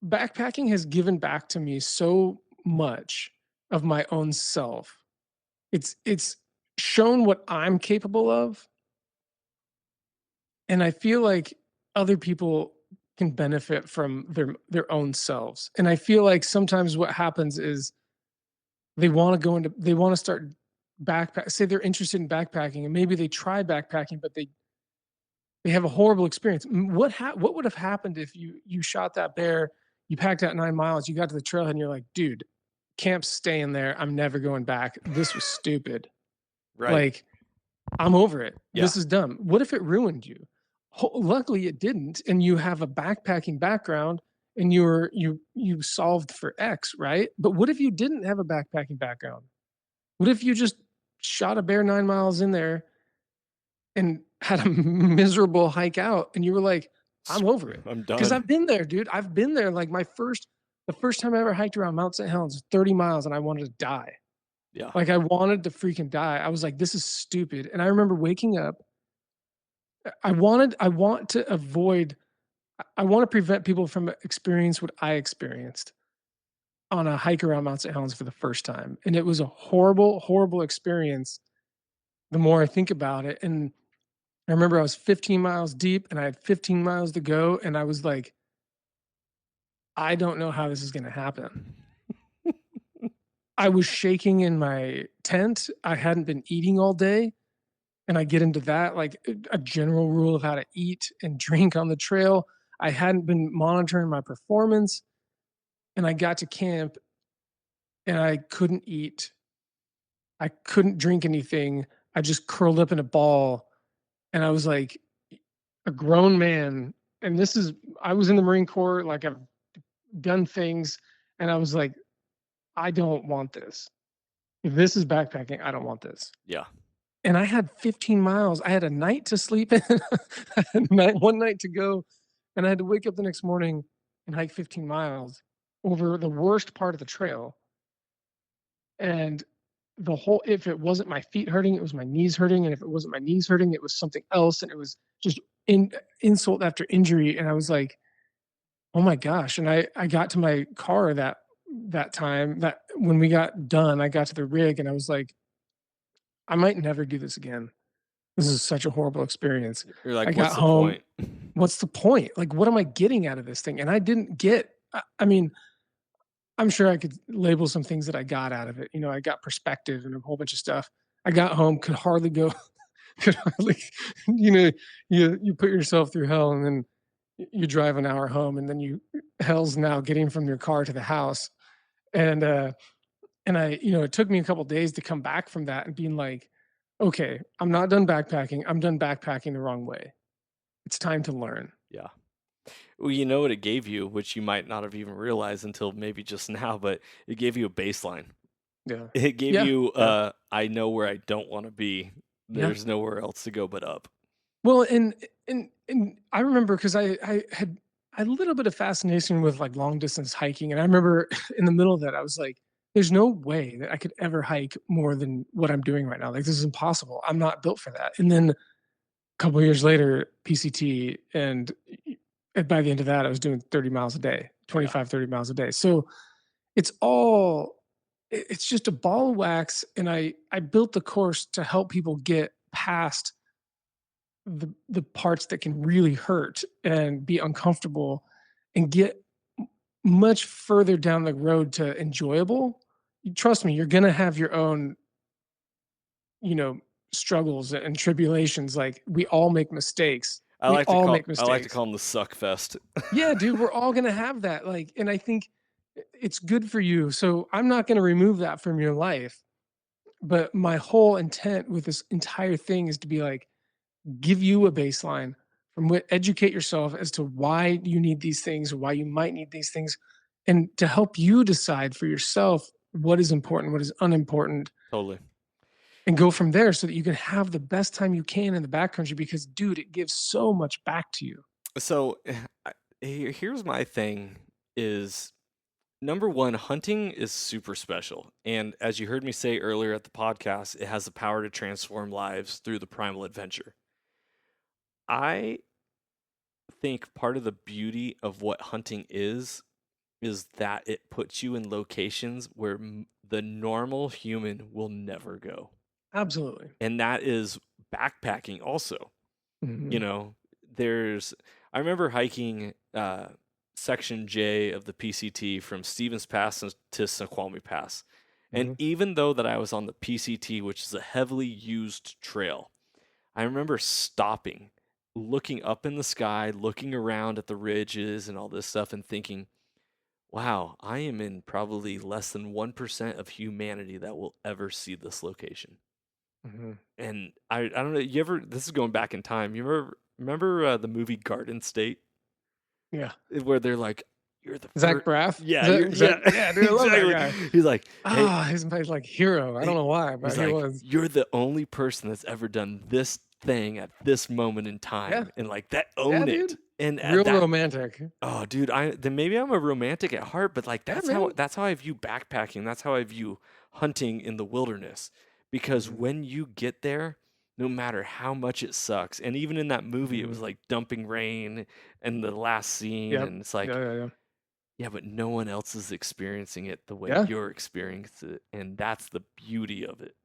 backpacking has given back to me so much of my own self. It's shown what I'm capable of, and I feel like other people can benefit from their own selves. And I feel like sometimes what happens is they want to start backpack say they're interested in backpacking and maybe they try backpacking but they have a horrible experience. What would have happened if you shot that bear, you packed out 9 miles, you got to the trailhead and you're like, "Dude, camp's staying there. I'm never going back. This was stupid. Right. Like, I'm over it. Yeah. This is dumb." What if it ruined you? Luckily, it didn't, and you have a backpacking background, and you solved for X, right? But what if you didn't have a backpacking background? What if you just shot a bear 9 miles in there and had a miserable hike out, and you were like, "I'm over it," I'm because done. I've been there, dude. I've been there. Like the first time I ever hiked around Mount St. Helens, 30 miles, and I wanted to die. Yeah. Like I wanted to freaking die. I was like, "This is stupid." And I remember waking up. I want to avoid. I want to prevent people from experience what I experienced on a hike around Mount St. Helens for the first time, and it was a horrible, horrible experience. The more I think about it, and I remember I was 15 miles deep and I had 15 miles to go. And I was like, I don't know how this is going to happen. I was shaking in my tent. I hadn't been eating all day. And I get into that, like a general rule of how to eat and drink on the trail. I hadn't been monitoring my performance. And I got to camp and I couldn't eat. I couldn't drink anything. I just curled up in a ball. And I was like, a grown man. And I was in the Marine Corps, like I've done things, and I was like, I don't want this. If this is backpacking, I don't want this. Yeah. And I had 15 miles. I had a night to sleep in, I had one night to go, and I had to wake up the next morning and hike 15 miles over the worst part of the trail. And the whole if it wasn't my feet hurting, it was my knees hurting, and if it wasn't my knees hurting, it was something else, and it was just insult after injury, and I was like, "Oh my gosh." And I got to my car that time, that when we got done, I got to the rig and I was like, "I might never do this again. This is such a horrible experience." You're I like, got what's the home, point? what's the point? Like, what am I getting out of this thing? And I didn't get I mean, I'm sure I could label some things that I got out of it. You know, I got perspective and a whole bunch of stuff. I got home, could hardly go, could hardly, you know, you put yourself through hell, and then you drive an hour home, and then hell's now getting from your car to the house. And it took me a couple days to come back from that and being like, okay, I'm not done backpacking. I'm done backpacking the wrong way. It's time to learn. Yeah. Well, you know what it gave you, which you might not have even realized until maybe just now, but it gave you a baseline. Yeah. It gave Yeah. you, Yeah. I know where I don't want to be. Yeah. There's nowhere else to go but up. Well, and I remember because I had a little bit of fascination with like long distance hiking, and I remember in the middle of that I was like, "There's no way that I could ever hike more than what I'm doing right now. Like this is impossible. I'm not built for that." And then a couple of years later, PCT, and by the end of that, I was doing 30 miles a day, Yeah, 25, 30 miles a day. So it's all it's just a ball of wax, and I built the course to help people get past the parts that can really hurt and be uncomfortable and get much further down the road to enjoyable. Trust me, you're gonna have your own, you know, struggles and tribulations. Like we all make mistakes. We all make I like to mistakes. call them the suck fest. Yeah, dude, we're all gonna have that. Like, and I think it's good for you. So I'm not gonna remove that from your life. But my whole intent with this entire thing is to be like, give you a baseline from what educate yourself as to why you need these things or why you might need these things, and to help you decide for yourself what is important, what is unimportant, Totally. and go from there so that you can have the best time you can in the backcountry, because dude, it gives so much back to you. So here's my thing is number one, hunting is super special. And as you heard me say earlier at the podcast, it has the power to transform lives through the primal adventure. I think part of the beauty of what hunting is that it puts you in locations where the normal human will never go. Absolutely. And that is backpacking also. You Mhm, know, I remember hiking section J of the PCT from Stevens Pass to Snoqualmie Pass. And mhm, even though that I was on the PCT, which is a heavily used trail, I remember stopping, looking up in the sky, looking around at the ridges and all this stuff, and thinking, wow, I am in probably less than 1% of humanity that will ever see this location. mhm. And I don't know, this is going back in time. You remember the movie Garden State? Yeah. Where they're like, "You're the Zach first." Braff? Yeah, Zach, you're Zach, yeah, yeah, dude, I love that exactly. guy. He's like, "Hey," He's my like hero. I don't know why, he's but he like, was. "You're the only person that's ever done this thing at this moment in Yeah. time." And like that, Yeah, own it. dude. And at Real that, romantic. oh dude, I then maybe I'm a romantic at heart, but like Yeah, man. that's how I view backpacking. That's how I view hunting in the wilderness. Because Mhm, when you get there, no matter how much it sucks, and even in that movie, it was mhm. like dumping rain and the last scene, Yep. and it's Yeah, like, yeah, yeah. yeah, but no one else is experiencing it the way Yeah. you're experiencing it, and that's the beauty of it.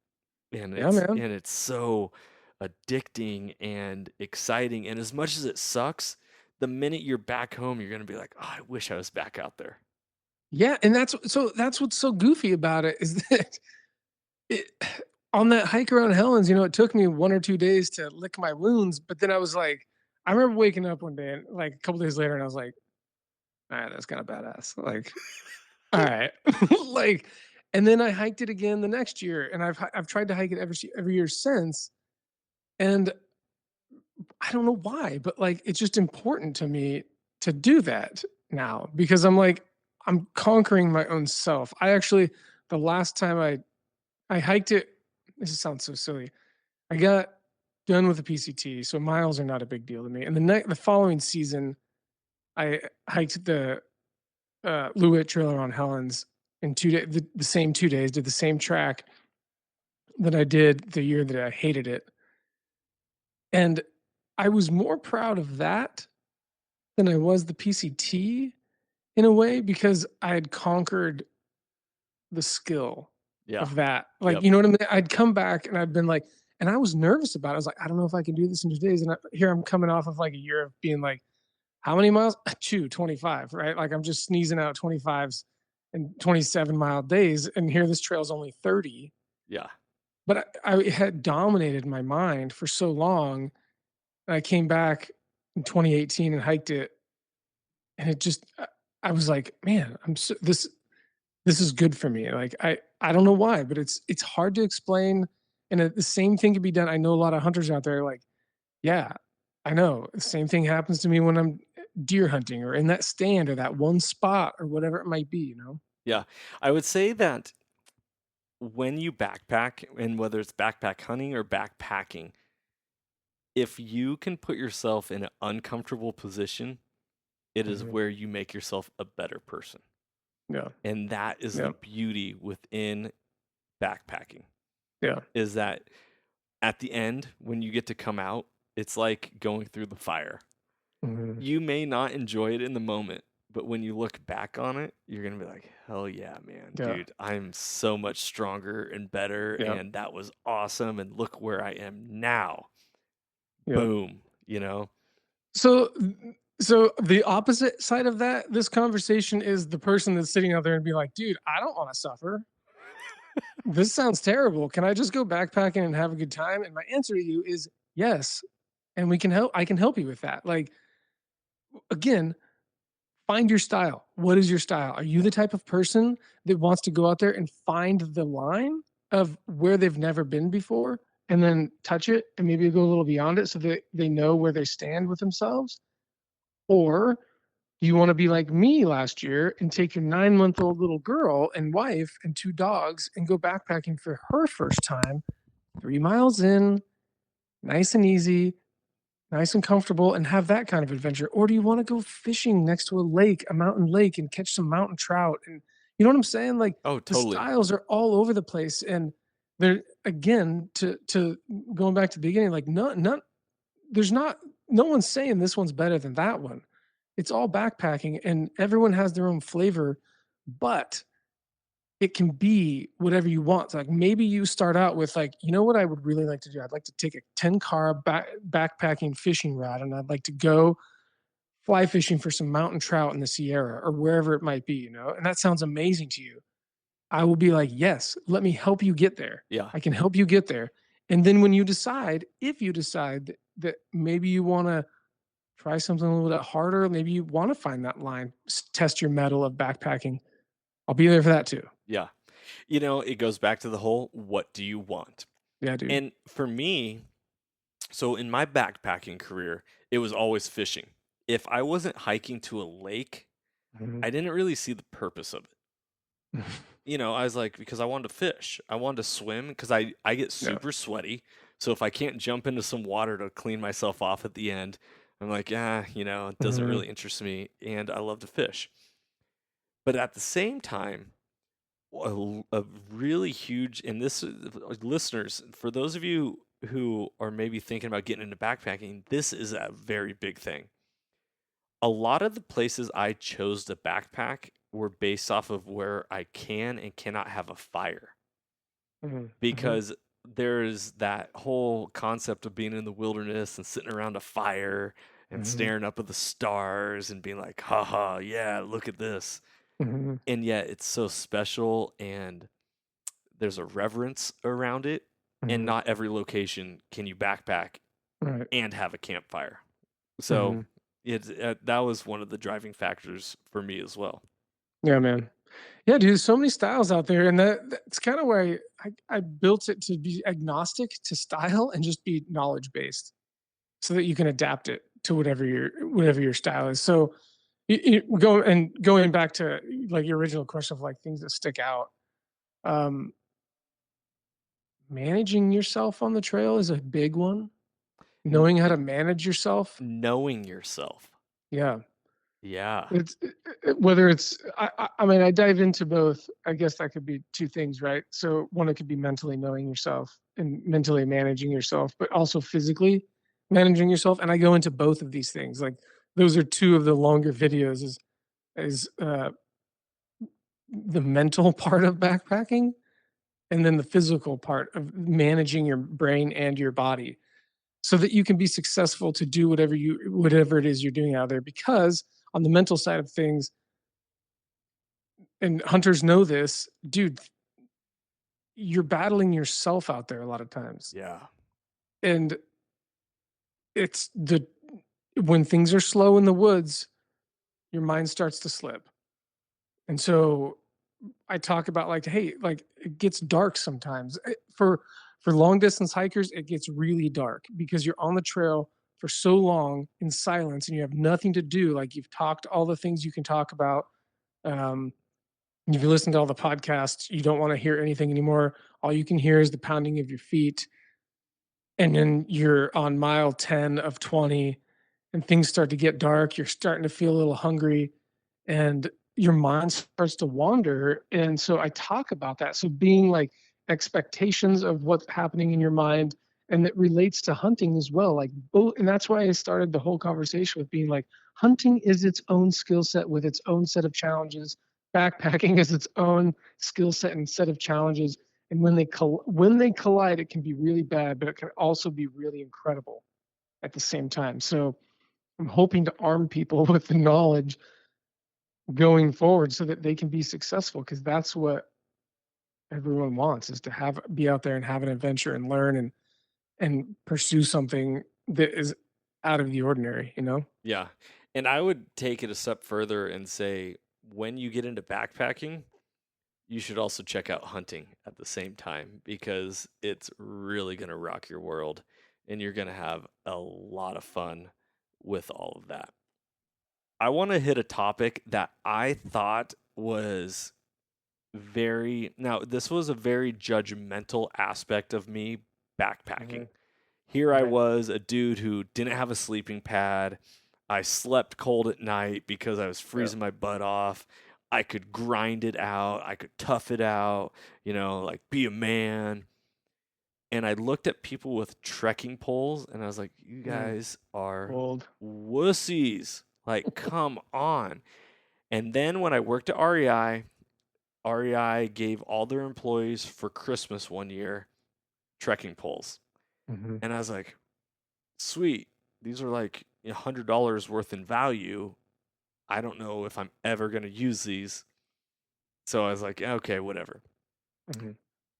And Yeah, man. it's so addicting and exciting. And as much as it sucks, the minute you're back home, you're gonna be like, "Oh, I wish I was back out there." Yeah, and that's what's so goofy about it is that it on that hike around Helens, it took me 1 or 2 days to lick my wounds, but then I was like, I remember waking up one day and like a couple days later and I was like, "Alright, that's kinda badass." Like, "Alright." Like, and then I hiked it again the next year, and I've tried to hike it every year since, and I don't know why, but, like, it's just important to me to do that now because I'm like, I'm conquering my own self. I actually the last time I hiked it, this sounds so silly. I got done with the PCT, so miles are not a big deal to me. And the following season, I hiked the Lewitt Trail around Helens in 2 days, the same 2 days, did the same track that I did the year that I hated it. And I was more proud of that than I was the PCT in a way because I had conquered the skill Yeah. of that. Like, Yep. you know what I mean? I'd come back and I'd been like, and I was nervous about it. I was like, I don't know if I can do this in 2 days. And here I'm coming off of like a year of being like, how many miles? 25, right? Like I'm just sneezing out 25s and 27-mile days. And here this trail's only 30. Yeah. But I had dominated my mind for so long. And I came back in 2018 and hiked it. And it just, I was like, man, this is good for me. Like I don't know why, but it's hard to explain. And the same thing can be done. I know a lot of hunters out there like, yeah, I know. The same thing happens to me when I'm deer hunting or in that stand or that one spot or whatever it might be, you know? Yeah. I would say that when you backpack, and whether it's backpack hunting or backpacking, if you can put yourself in an uncomfortable position, it is Mhm. where you make yourself a better person. Yeah. And that is the Yeah. beauty within backpacking, Yeah. is that at the end, when you get to come out, it's like going through the fire. Mhm. You may not enjoy it in the moment, but when you look back on it, you're going to be like, hell yeah, man, Yeah. dude, I'm so much stronger and better. Yeah. And that was awesome. And look where I am now. Yeah. Boom, you know? So so the opposite side of that, this conversation is the person that's sitting out there and be like, dude, I don't want to suffer. This sounds terrible. Can I just go backpacking and have a good time? And my answer to you is yes. And we can help. I can help you with that. Like, again, find your style. What is your style? Are you the type of person that wants to go out there and find the line of where they've never been before and then touch it and maybe go a little beyond it so that they know where they stand with themselves? Or do you want to be like me last year and take your 9-month-old little girl and wife and 2 dogs and go backpacking for her first time, 3 miles in, nice and easy, nice and comfortable, and have that kind of adventure? Or do you want to go fishing next to a lake, a mountain lake, and catch some mountain trout? And you know what I'm saying? Like Oh, the totally. styles are all over the place. And they're again to going back to the beginning, like there's not no one's saying this one's better than that one. It's all backpacking and everyone has their own flavor, but it can be whatever you want. So like maybe you start out with like, you know what I would really like to do? I'd like to take a 10-car backpacking fishing route and I'd like to go fly fishing for some mountain trout in the Sierra or wherever it might be, you know? And that sounds amazing to you. I will be like, yes, let me help you get there. Yeah. I can help you get there. And then when you decide, if you decide that maybe you want to try something a little bit harder, maybe you want to find that line, test your metal of backpacking, I'll be there for that too. Yeah. You know, it goes back to the whole what do you want? Yeah, dude. And for me, so in my backpacking career, it was always fishing. If I wasn't hiking to a lake, Mhm. I didn't really see the purpose of it. You know, I was like, because I wanted to fish, I wanted to swim because I get Yeah. super sweaty. So if I can't jump into some water to clean myself off at the end, I'm like, you know, it doesn't Mhm. really interest me. And I love to fish. But at the same time, a really huge, and this listeners, for those of you who are maybe thinking about getting into backpacking, this is a very big thing. A lot of the places I chose to backpack were based off of where I can and cannot have a fire, Mhm. Mhm. because there's that whole concept of being in the wilderness and sitting around a fire and Mhm. staring up at the stars and being like, haha, yeah, look at this. Mhm. And yet it's so special, and there's a reverence around it. And Mhm. not every location can you backpack Right. and have a campfire. So Mhm. that was one of the driving factors for me as well. Yeah, man. Yeah, dude, so many styles out there, and that's kind of why I built it to be agnostic to style and just be knowledge based, so that you can adapt it to whatever your style is. So Going back to like your original question of like things that stick out. Um, Managing yourself on the trail is a big one. N- Knowing how to manage yourself. Knowing yourself. Yeah. Yeah. It's whether it's I mean, I dive into both. I guess that could be two things, right? So one, it could be mentally knowing yourself and mentally managing yourself, but also physically managing yourself. And I go into both of these things. Like those are two of the longer videos is the mental part of backpacking and then the physical part of managing your brain and your body so that you can be successful to do whatever it is you're doing out there. Because on the mental side of things, and hunters know this, dude, you're battling yourself out there a lot of times. Yeah. And it's the when things are slow in the woods, your mind starts to slip. And so I talk about like, hey, like it gets dark sometimes. For long distance hikers, it gets really dark because you're on the trail for so long in silence and you have nothing to do. Like you've talked all the things you can talk about. Um, if you listen to all the podcasts, you don't want to hear anything anymore. All you can hear is the pounding of your feet. And then you're on mile 10 of 20 and things start to get dark. You're starting to feel a little hungry and your mind starts to wander. And so I talk about that. So being like expectations of what's happening in your mind and that relates to hunting as well. Like both, and that's why I started the whole conversation with being like hunting is its own skill set with its own set of challenges. Backpacking is its own skill set and set of challenges. And when they collide, it can be really bad, but it can also be really incredible at the same time. So I'm hoping to arm people with the knowledge going forward so that they can be successful because that's what everyone wants is to have be out there and have an adventure and learn and pursue something that is out of the ordinary, you know? Yeah. And I would take it a step further and say when you get into backpacking, you should also check out hunting at the same time because it's really going to rock your world and you're going to have a lot of fun with all of that. I want to hit a topic that I thought was now, this was a very judgmental aspect of me backpacking. Mhm. Here I Okay. was, a dude who didn't have a sleeping pad. I slept cold at night because I was Yeah. freezing my butt off. I could grind it out. I could tough it out, like be a man. And I looked at people with trekking poles and I was like, you Mm. guys are Bold. wussies. Like, come on. And then when I worked at REI gave all their employees for Christmas one year trekking poles. Mm-hmm. And I was like, sweet. These are like $100 worth in value. I don't know if I'm ever going to use these. So I was like, okay, whatever. Mm-hmm.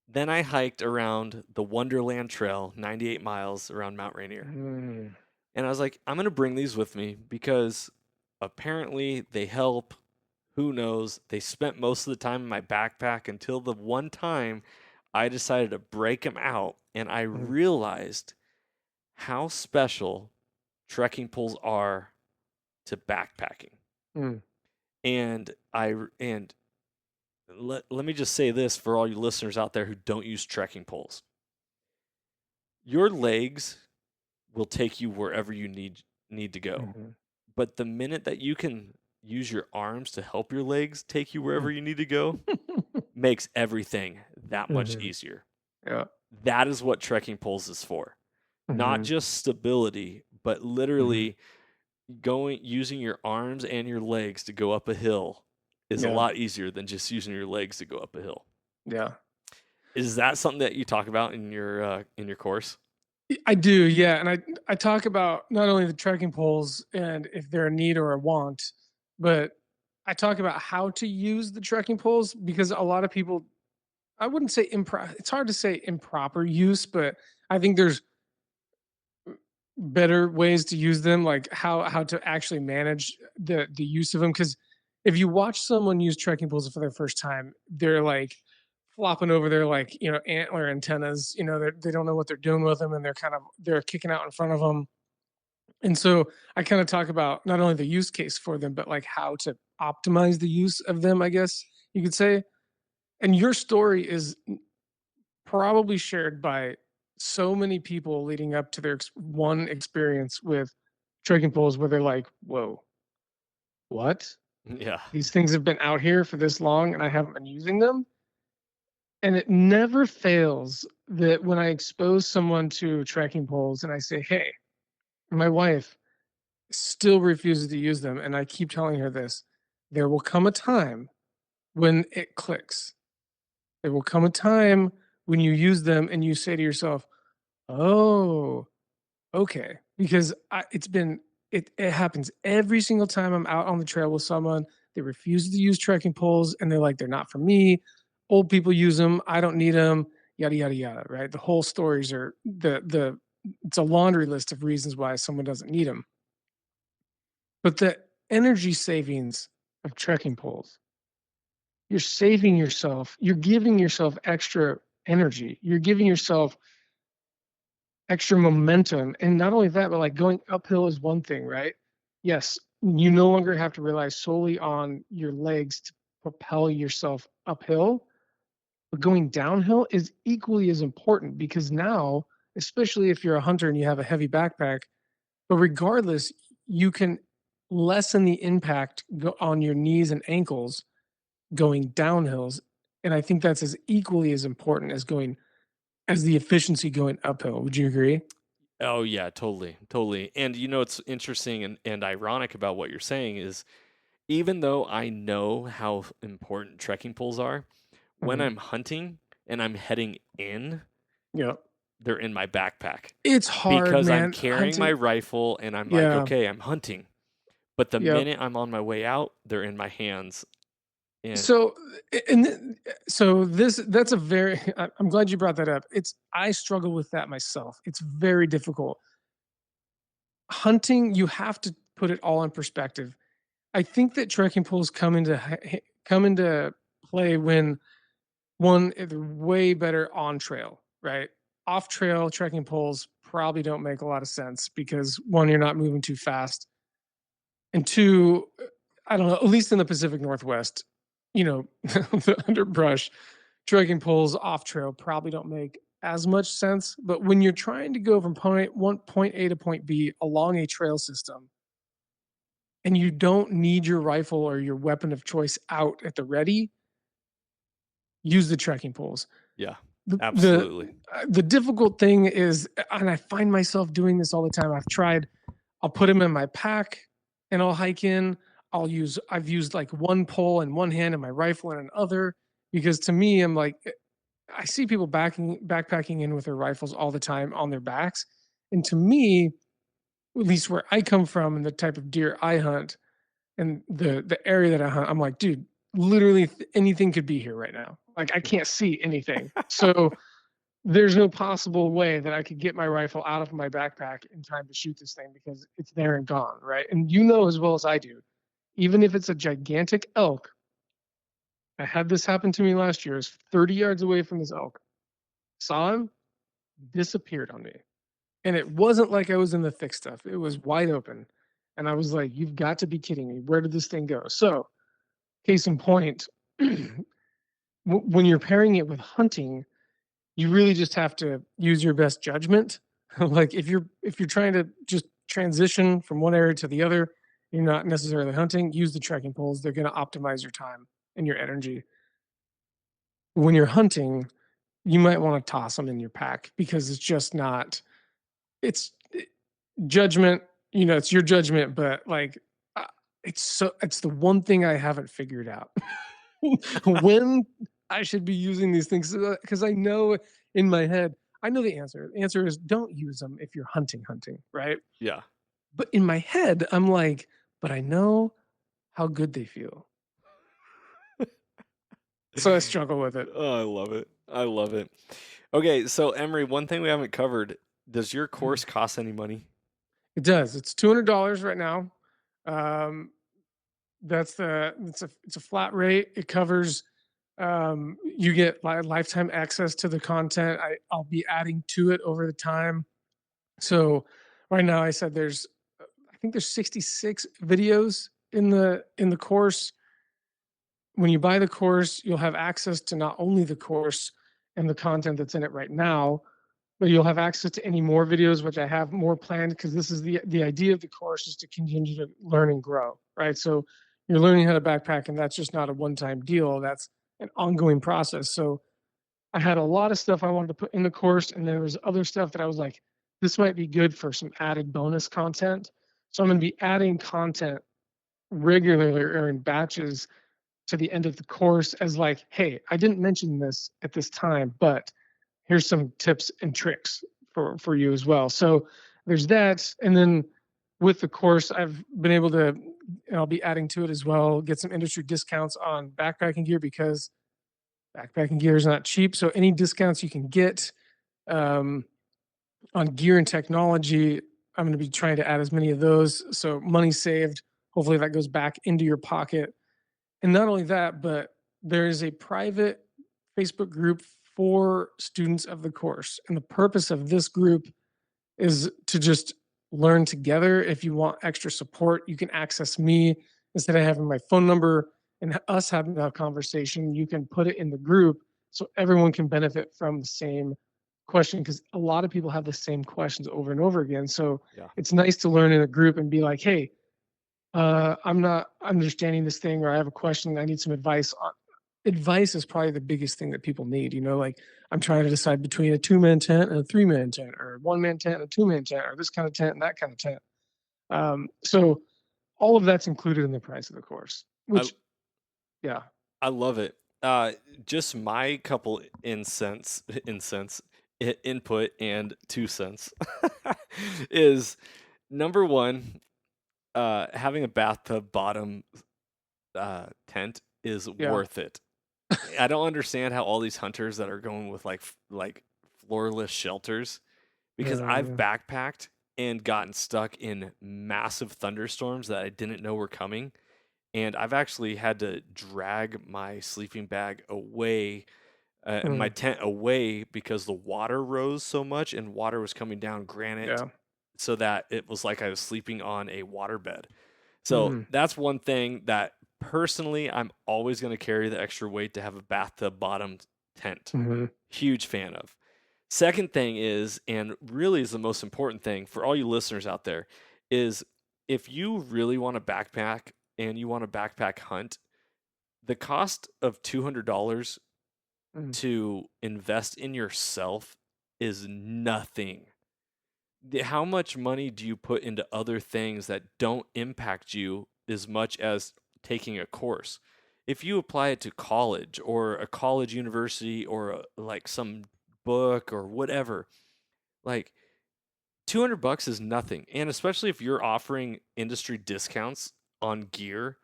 Then I hiked around the Wonderland Trail, 98 miles around Mount Rainier. Mm-hmm. And I was like, I'm going to bring these with me because apparently they help. Who knows? They spent most of the time in my backpack until the one time I decided to break them out and I realized how special trekking poles are to backpacking. Mm-hmm. And let me just say this for all you listeners out there who don't use trekking poles. Your legs will take you wherever you need to go. Mm-hmm. But the minute that you can use your arms to help your legs take you wherever you need to go, makes everything that much Mm-hmm. easier. Yeah. That is what trekking poles is for. Not Mm-hmm. just stability, but Mm-hmm. literally using your arms and your legs to go up a hill is a Yeah. lot easier than just using your legs to go up a hill. Yeah. Is that something that you talk about in your course? I do, yeah, and I talk about not only the trekking poles and if they're a need or a want, but I talk about how to use the trekking poles because a lot of people, I wouldn't say it's hard to say improper use, but I think there's better ways to use them, like how to actually manage the use of them. Because if you watch someone use trekking poles for their first time, they're like flopping over their like antler antennas. They don't know what they're doing with them, and they're kicking out in front of them. And so I kind of talk about not only the use case for them, but like how to optimize the use of them, I guess you could say. And your story is probably shared by so many people leading up to their one experience with trekking poles where they're like, whoa, what? Yeah. These things have been out here for this long and I haven't been using them. And it never fails that when I expose someone to trekking poles and I say, hey, my wife still refuses to use them. And I keep telling her this, there will come a time when it clicks. There will come a time when you use them and you say to yourself, oh, okay, because it happens every single time I'm out on the trail with someone. They refuse to use trekking poles, and they're like, "They're not for me. Old people use them. I don't need them." Yada yada yada. Right? The whole stories are the it's a laundry list of reasons why someone doesn't need them. But the energy savings of trekking poles, you're saving yourself. You're giving yourself extra energy. You're giving yourself extra momentum. And not only that, but like going uphill is one thing, right? Yes, you no longer have to rely solely on your legs to propel yourself uphill, but going downhill is equally as important because now, especially if you're a hunter and you have a heavy backpack, but regardless, you can lessen the impact on your knees and ankles going downhills. And I think that's as equally as important as going as the efficiency going uphill. Would you agree? Oh yeah, totally, totally. And you know, it's interesting and ironic about what you're saying is even though I know how important trekking poles are, when Mhm. I'm hunting and I'm heading in, Yeah. they're in my backpack It's hard, because I'm man. carrying my Hunting. rifle and I'm like, Yeah. okay, I'm hunting. But the Yep. minute I'm on my way out, they're in my hands. And So, so that's a very. I'm glad you brought that up. I struggle with that myself. It's very difficult. Hunting, you have to put it all in perspective. I think that trekking poles come into play when one they're way better on trail, right? Off trail trekking poles probably don't make a lot of sense because one, you're not moving too fast, and two, I don't know, at least in the Pacific Northwest, the underbrush trekking poles off trail probably don't make as much sense. But when you're trying to go from point A to point B along a trail system, and you don't need your rifle or your weapon of choice out at the ready, use the trekking poles. yeah, The the absolutely. the difficult thing is, and I find myself doing this all the time. I'll put them in my pack and I'll hike in. I've used like one pole in one hand and my rifle in another because to me, I'm like, I see people backpacking in with their rifles all the time on their backs. And to me, at least where I come from and the type of deer I hunt and the area that I hunt, I'm like, dude, literally anything could be here right now. Like I Yeah. can't see anything. So there's no possible way that I could get my rifle out of my backpack in time to shoot this thing because it's there and gone, right? And you know as well as I do, even if it's a gigantic elk, I had this happen to me last year. I was 30 yards away from this elk, saw him, disappeared on me. And it wasn't like I was in the thick stuff, it was wide open. And I was like, you've got to be kidding me. Where did this thing go? So, case in point, when you're pairing it with hunting, you really just have to use your best judgment. Like if you're trying to just transition from one area to the other, you're not necessarily hunting, use the trekking poles. They're going to optimize your time and your energy. When you're hunting, you might want to toss them in your pack because it's just not it's judgment, it's your judgment, but like uh, it's the one thing I haven't figured out. When I should be using these things because I know in my head, I know the answer. The answer is don't use them if you're hunting, right? Yeah. But in my head, I'm like, but I know how good they feel. So I struggle with it. Oh, I love it. I love it. Okay, so Emery, one thing we haven't covered, does your course cost any money? It does. It's $200 right now. Um, it's a flat rate. It covers you get lifetime access to the content. I'll be adding to it over the time. So right now I said there's think there's 66 videos in the course. When you buy the course, you'll have access to not only the course and the content that's in it right now, but you'll have access to any more videos, which I have more planned because this is the idea of the course is to continue to learn and grow, right? So you're learning how to backpack, and that's just not a one-time deal. That's an ongoing process. So I had a lot of stuff I wanted to put in the course, and there was other stuff that I was like, this might be good for some added bonus content. So I'm going to be adding content regularly or in batches to the end of the course as like, hey, I didn't mention this at this time, but here's some tips and tricks for you as well. So there's that. And then with the course, I've been able to, and I'll be adding to it as well, get some industry discounts on backpacking gear because backpacking gear is not cheap. So any discounts you can get um, on gear and technology, I'm going to be trying to add as many of those. So money saved. Hopefully that goes back into your pocket. And not only that, but there is a private Facebook group for students of the course. And the purpose of this group is to just learn together. If you want extra support, you can access me instead of having my phone number and us having a conversation. You can put it in the group so everyone can benefit from the same question because a lot of people have the same questions over and over again. So Yeah. it's nice to learn in a group and be like, hey, I'm not understanding this thing, or I have a question. I need some advice on. Advice is probably the biggest thing that people need. Like I'm trying to decide between a 2-man tent and a 3-man tent, or a 1-man tent and a 2-man tent, or this kind of tent and that kind of tent. So all of that's included in the price of the course. I Which, yeah, I love it. Just my couple incense input and 2 cents is number one. Having a bathtub bottom tent is yeah, worth it. I don't understand how all these hunters that are going with like floorless shelters, because I've yeah, backpacked and gotten stuck in massive thunderstorms that I didn't know were coming, and I've actually had to drag my sleeping bag away, my mm, tent away because the water rose so much and water was coming down granite, yeah, so that it was like I was sleeping on a waterbed. So mm, that's one thing that personally I'm always going to carry the extra weight to have a bathtub bottom tent. mhm, Huge fan of. Second thing is, and really is the most important thing for all you listeners out there, is if you really want to backpack and you want to backpack hunt, the cost of $200 mm, to invest in yourself is nothing. How much money do you put into other things that don't impact you as much as taking a course? If you apply it to college or a college university or like some book or whatever, like $200 is nothing. And especially if you're offering industry discounts on gear,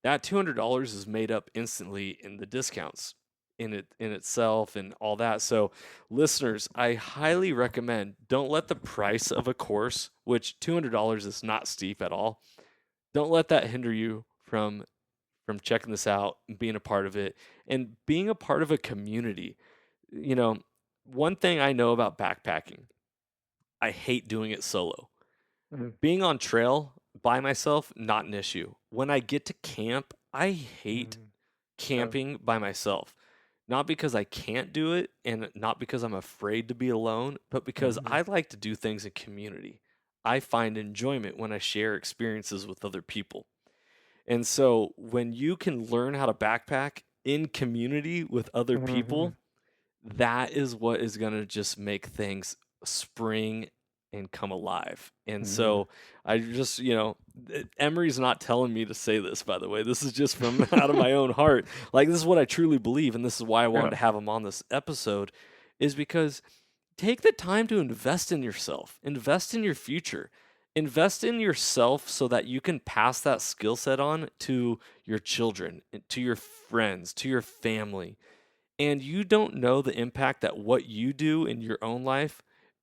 that $200 is made up instantly in the discounts in itself and all that. So listeners, I highly recommend, don't let the price of a course, which $200 is not steep at all, don't let that hinder you from checking this out and being a part of it and being a part of a community. You know, one thing I know about backpacking, I hate doing it solo. mhm, Being on trail by myself, not an issue. When I get to camp, I hate mhm, yeah, camping by myself. Not because I can't do it and not because I'm afraid to be alone, but because mhm, I like to do things in community. I find enjoyment when I share experiences with other people. And so when you can learn how to backpack in community with other mhm, people, that is what is going to just make things spring and come alive. And mhm, so I just, Emery's not telling me to say this, by the way. This is just from out of my own heart. Like, this is what I truly believe. And this is why I wanted yeah, to have him on this episode, is because take the time to invest in yourself, invest in your future, invest in yourself so that you can pass that skill set on to your children, to your friends, to your family. And you don't know the impact that what you do in your own life,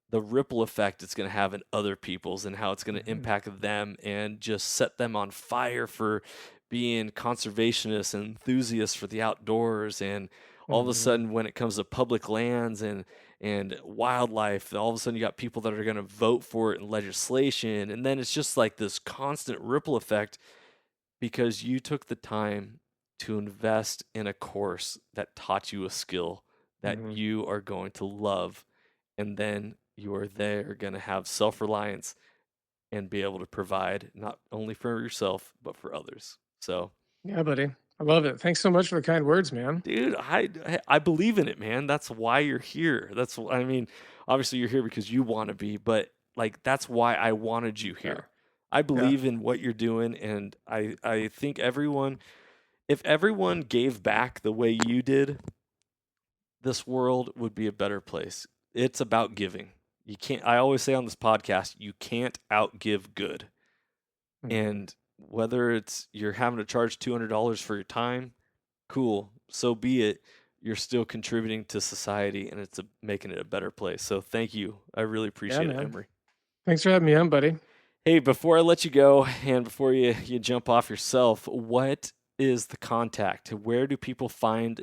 the ripple effect it's going to have in other people's, and how it's going to mhm, impact them and just set them on fire for being conservationists and enthusiasts for the outdoors. And all of a mhm, sudden, when it comes to public lands and wildlife. All of a sudden, you got people that are going to vote for it in legislation. And then it's just like this constant ripple effect because you took the time to invest in a course that taught you a skill that Mhm. you are going to love. And then you are there going to have self reliance and be able to provide not only for yourself, but for others. So, Yeah, buddy. I love it. Thanks so much for the kind words, man. dude, I believe in it, man. That's why you're here. I mean, obviously you're here because you want to be, but like that's why I wanted you Yeah. here. I Yeah. believe in what you're doing, and I think if everyone gave back the way you did, this world would be a better place. It's about giving. You can't. I always say on this podcast, you can't outgive good. Mhm. And whether it's you're having to charge $200 for your time, cool, so be it. You're still contributing to society and making it a better place. So thank you. I really Yeah, appreciate it, man. Emery. Thanks for having me on, buddy. Hey, before I let you go and before you jump off yourself, what is the contact? Mm. Where do people find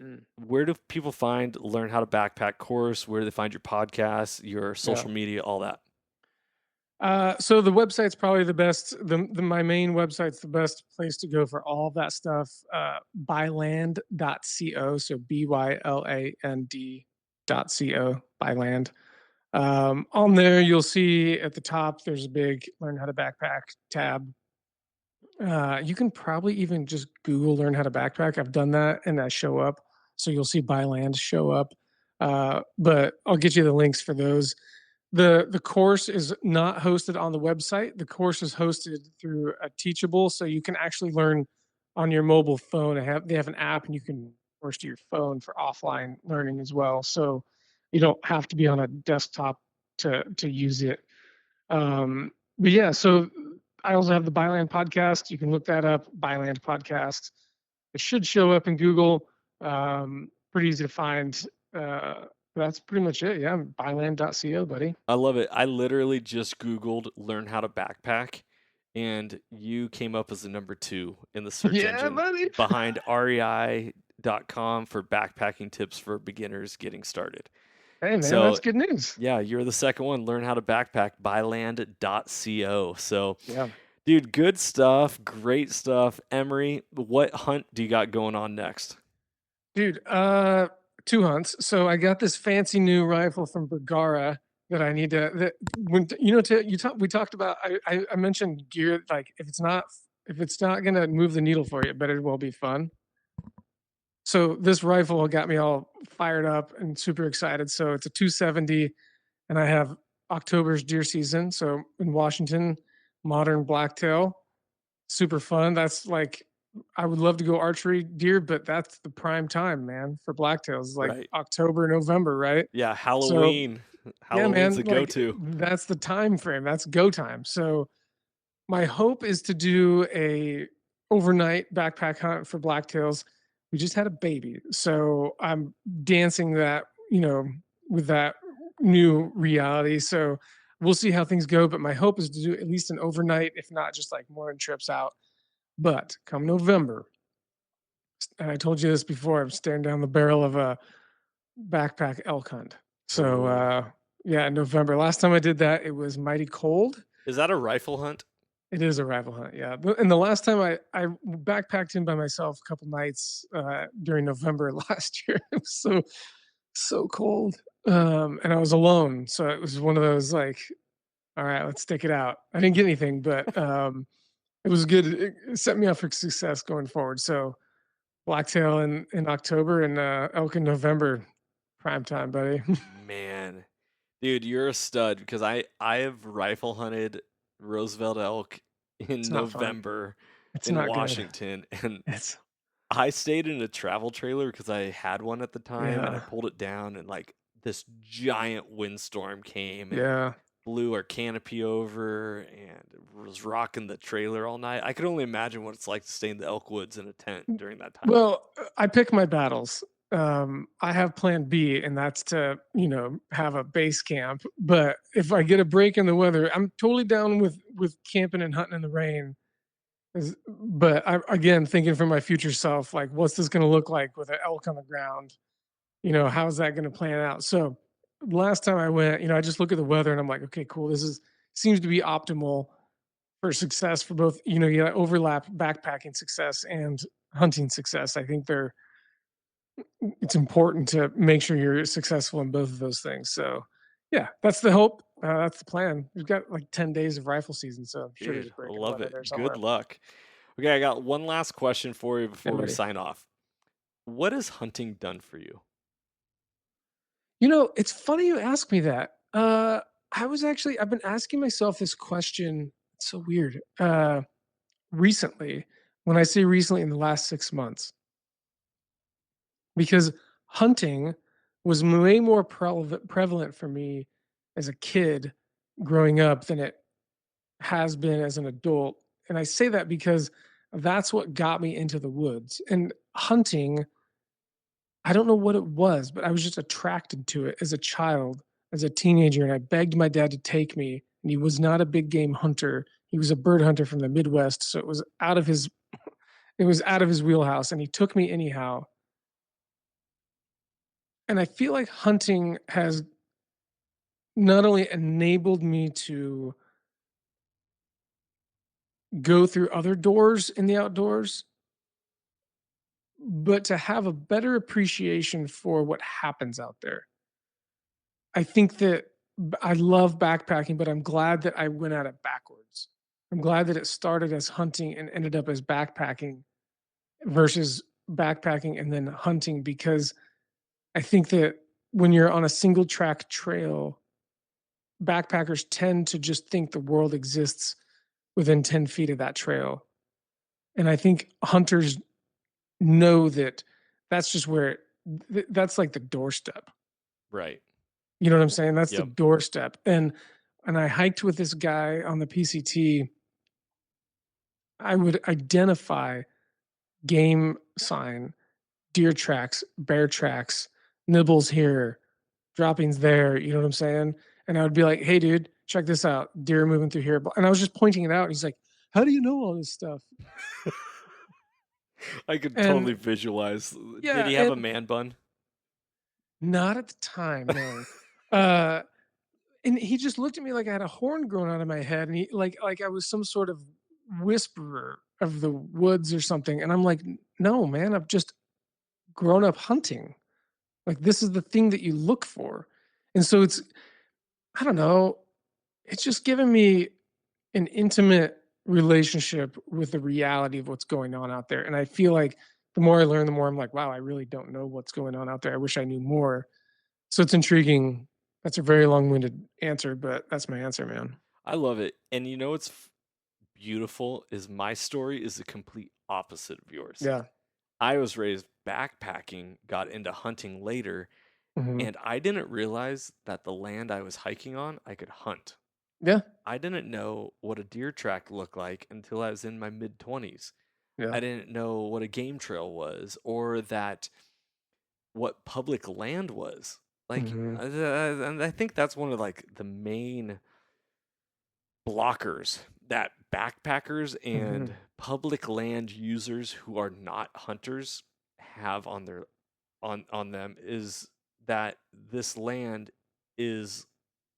learn how to backpack course? Where do they find your podcast, your Yeah. social media, all that? So the website's probably the best. My main website's the best place to go for all of that stuff. Byland.co. So BYLAND.co. Byland. On there, you'll see at the top there's a big "Learn How to Backpack" tab. You can probably even just Google "Learn How to Backpack." I've done that, and I show up. So you'll see Byland show up. But I'll get you the links for those. The course is not hosted on the website. The course is hosted through a Teachable, so you can actually learn on your mobile phone. They have an app, and you can course to your phone for offline learning as well. So you don't have to be on a desktop to use it. But yeah, so I also have the Byland podcast. You can look that up, Byland podcast. It should show up in Google. Pretty easy to find. That's pretty much it. Yeah, byland.co, buddy. I love it. I literally just Googled learn how to backpack, and you came up as the number two in the search Yeah, engine buddy. behind rei.com for backpacking tips for beginners getting started. Hey, man, So, that's good news. yeah, you're the second one. Learn how to backpack byland.co. So, Yeah. dude, good stuff. Great stuff. Emery, what hunt do you got going on next? Dude, two hunts. So I got this fancy new rifle from Bergara that I need to that when we talked about I mentioned gear like if it's not gonna move the needle for you, it better well be fun. So this rifle got me all fired up and super excited. So it's a 270, and I have October's deer season. So in Washington, modern blacktail, super fun. That's like I would love to go archery deer, but that's the prime time, man, for blacktails. Like Right. October, November, right? Yeah, So Halloween. yeah, Halloween's man, the like go-to. that's the time frame. That's go time. So my hope is to do a overnight backpack hunt for blacktails. We just had a baby, so I'm dancing that, with that new reality. So we'll see how things go. But my hope is to do at least an overnight, if not just like morning trips out. But come November, and I told you this before, I'm staring down the barrel of a backpack elk hunt. So Oh. yeah, in November. Last time I did that, it was mighty cold. Is that a rifle hunt? It is a rifle hunt, yeah. And the last time I backpacked in by myself a couple nights during November last year. It was so cold, and I was alone, so it was one of those like, all right, let's stick it out. I didn't get anything, but it was good. It set me up for success going forward. So blacktail in October and elk in November, prime time, buddy. Man, dude, you're a stud because I have rifle hunted Roosevelt elk in It's not fun. November It's in not good. Washington, and It's I stayed in a travel trailer because I had one at the time, and I yeah, pulled it down, and like this giant windstorm came and yeah. blew our canopy over and was rocking the trailer all night. I could only imagine what it's like to stay in the elk woods in a tent during that time. Well, I pick my battles. I have plan B, and that's to, have a base camp. But if I get a break in the weather, I'm totally down with camping and hunting in the rain. But I again thinking for my future self, like what's this gonna look like with an elk on the ground? How's that gonna plan out? So last time I went, I just look at the weather and I'm like, okay, cool. Seems to be optimal for success for both, you overlap backpacking success and hunting success. I think it's important to make sure you're successful in both of those things. So, yeah, that's the hope. That's the plan. We've got like 10 days of rifle season, so I'm sure there's Dude, a I break in love weather there it. Good somewhere. luck. Okay, I got one last question for you I'm before we ready. sign off. What has hunting done for you? It's funny you ask me that. I've been asking myself this question. It's so weird. Recently, when I say recently, in the last 6 months, because hunting was way more prevalent for me as a kid growing up than it has been as an adult. And I say that because that's what got me into the woods. And hunting, I don't know what it was, but I was just attracted to it as a child, as a teenager. And I begged my dad to take me. And he was not a big game hunter. He was a bird hunter from the Midwest. So it was out of his wheelhouse. And he took me anyhow. And I feel like hunting has not only enabled me to go through other doors in the outdoors, but to have a better appreciation for what happens out there. I think that I love backpacking, but I'm glad that I went at it backwards. I'm glad that it started as hunting and ended up as backpacking versus backpacking and then hunting, because I think that when you're on a single track trail, backpackers tend to just think the world exists within 10 feet of that trail. And I think hunters know that that's just where that's like the doorstep. Right. You know what I'm saying? That's the Yep. doorstep. And I hiked with this guy on the PCT. I would identify game sign, deer tracks, bear tracks, nibbles here, droppings there. You know what I'm saying? And I would be like, "Hey, dude, check this out. Deer moving through here." And I was just pointing it out. And he's like, "How do you know all this stuff?" I could And totally visualize. Did yeah, he have and a man bun? not at the time, no. Uh, and he just looked at me like I had a horn growing out of my head, and he like I was some sort of whisperer of the woods or something. And I'm like, no, man, I've just grown up hunting. Like this is the thing that you look for. And so I don't know, it's just given me an intimate relationship with the reality of what's going on out there. And I feel like the more I learn, the more I'm like, wow, I really don't know what's going on out there. I wish I knew more. So it's intriguing. That's a very long-winded answer, but that's my answer, man. I love it. And you know what's beautiful is my story is the complete opposite of yours. Yeah. I was raised backpacking, got into hunting later, Mhm. and I didn't realize that the land I was hiking on, I could hunt. Yeah. I didn't know what a deer track looked like until I was in my mid 20s. Yeah. I didn't know what a game trail was or that what public land was. Like, Mhm. and I think that's one of like the main blockers that backpackers and Mhm. public land users who are not hunters have on them is that this land is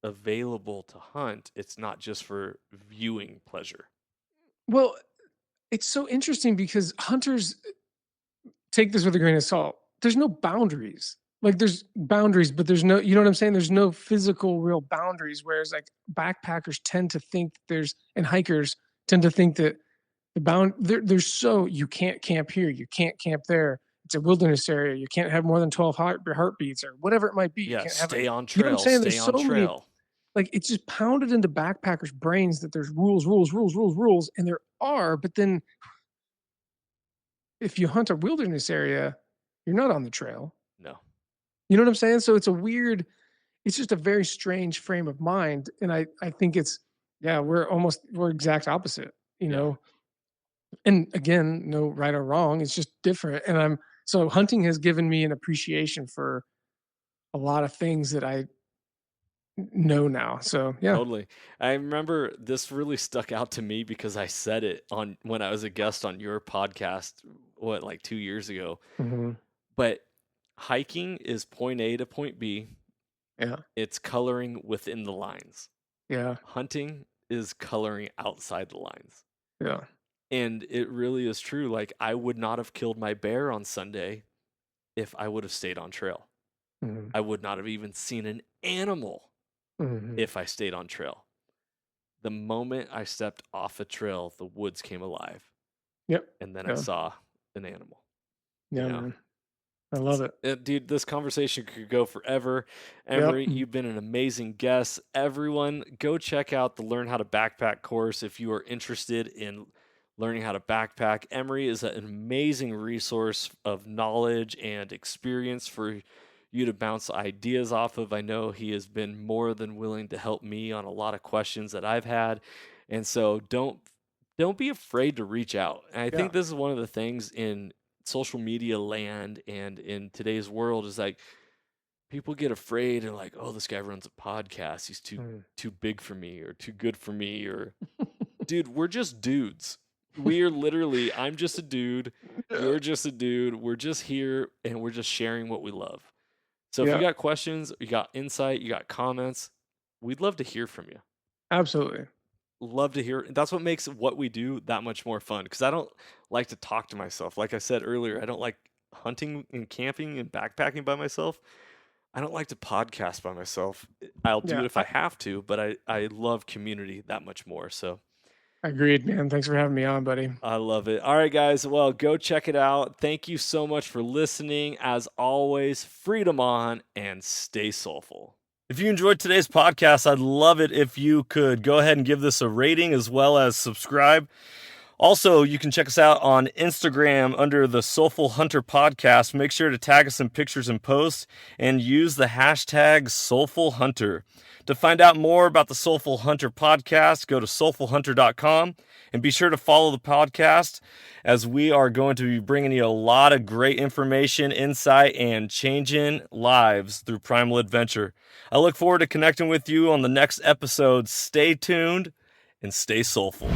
available to hunt. It's not just for viewing pleasure. Well, it's so interesting because hunters take this with a grain of salt. There's no boundaries. Like there's boundaries, but there's no, you know what I'm saying? There's no physical real boundaries. Whereas like backpackers tend to think and hikers tend to think that there's so you can't camp here, you can't camp there. It's a wilderness area. You can't have more than 12 heartbeats or whatever it might be. You Yeah, can't have it. stay on You know what I'm trail, saying? stay There's on so many, trail. like it's just pounded into backpackers' brains that there's rules, rules, rules, rules, rules, and there are. But then if you hunt a wilderness area, you're not on the trail. No. You know what I'm saying? So it's just a very strange frame of mind. And I think yeah, we're exact opposite, you Yeah, know. And again, no right or wrong. It's just different. And so hunting has given me an appreciation for a lot of things that I know now. So yeah. totally. I remember this really stuck out to me because I said it on when I was a guest on your podcast, what, like 2 years ago. Hmm. But hiking is point A to point B. Yeah. It's coloring within the lines. Yeah. Hunting is coloring outside the lines. Yeah. And it really is true. Like, I would not have killed my bear on Sunday if I would have stayed on trail. Mhm. I would not have even seen an animal Mhm. if I stayed on trail. The moment I stepped off a trail, the woods came alive. Yep. And then I Yeah. saw an animal. Yeah, You know? man. I love it. Dude, this conversation could go forever. Yep. Emory, you've been an amazing guest. Everyone, go check out the Learn How to Backpack course if you are interested in learning how to backpack. Emory is an amazing resource of knowledge and experience for you to bounce ideas off of. I know he has been more than willing to help me on a lot of questions that I've had. And so don't be afraid to reach out. And I think Yeah. this is one of the things in social media land and in today's world is like people get afraid and like, oh, this guy runs a podcast, he's too big for me or too good for me, or dude, we're just dudes. We are literally, I'm just a dude, you're just a dude, we're just here and we're just sharing what we love. So if you Yeah. got questions, you got insight, you got comments, we'd love to hear from you. Absolutely. Love to hear. That's what makes what we do that much more fun, because I don't like to talk to myself. Like I said earlier, I don't like hunting and camping and backpacking by myself. I don't like to podcast by myself. I'll do Yeah. it if I have to, but I love community that much more. So Agreed, man. Thanks for having me on, buddy. I love it. All right, guys. Well, go check it out. Thank you so much for listening. As always, freedom on and stay soulful. If you enjoyed today's podcast, I'd love it if you could go ahead and give this a rating as well as subscribe. Also, you can check us out on Instagram under the Soulful Hunter Podcast. Make sure to tag us in pictures and posts and use the hashtag Soulful Hunter. To find out more about the Soulful Hunter Podcast, go to soulfulhunter.com and be sure to follow the podcast, as we are going to be bringing you a lot of great information, insight, and changing lives through primal adventure. I look forward to connecting with you on the next episode. Stay tuned and stay soulful.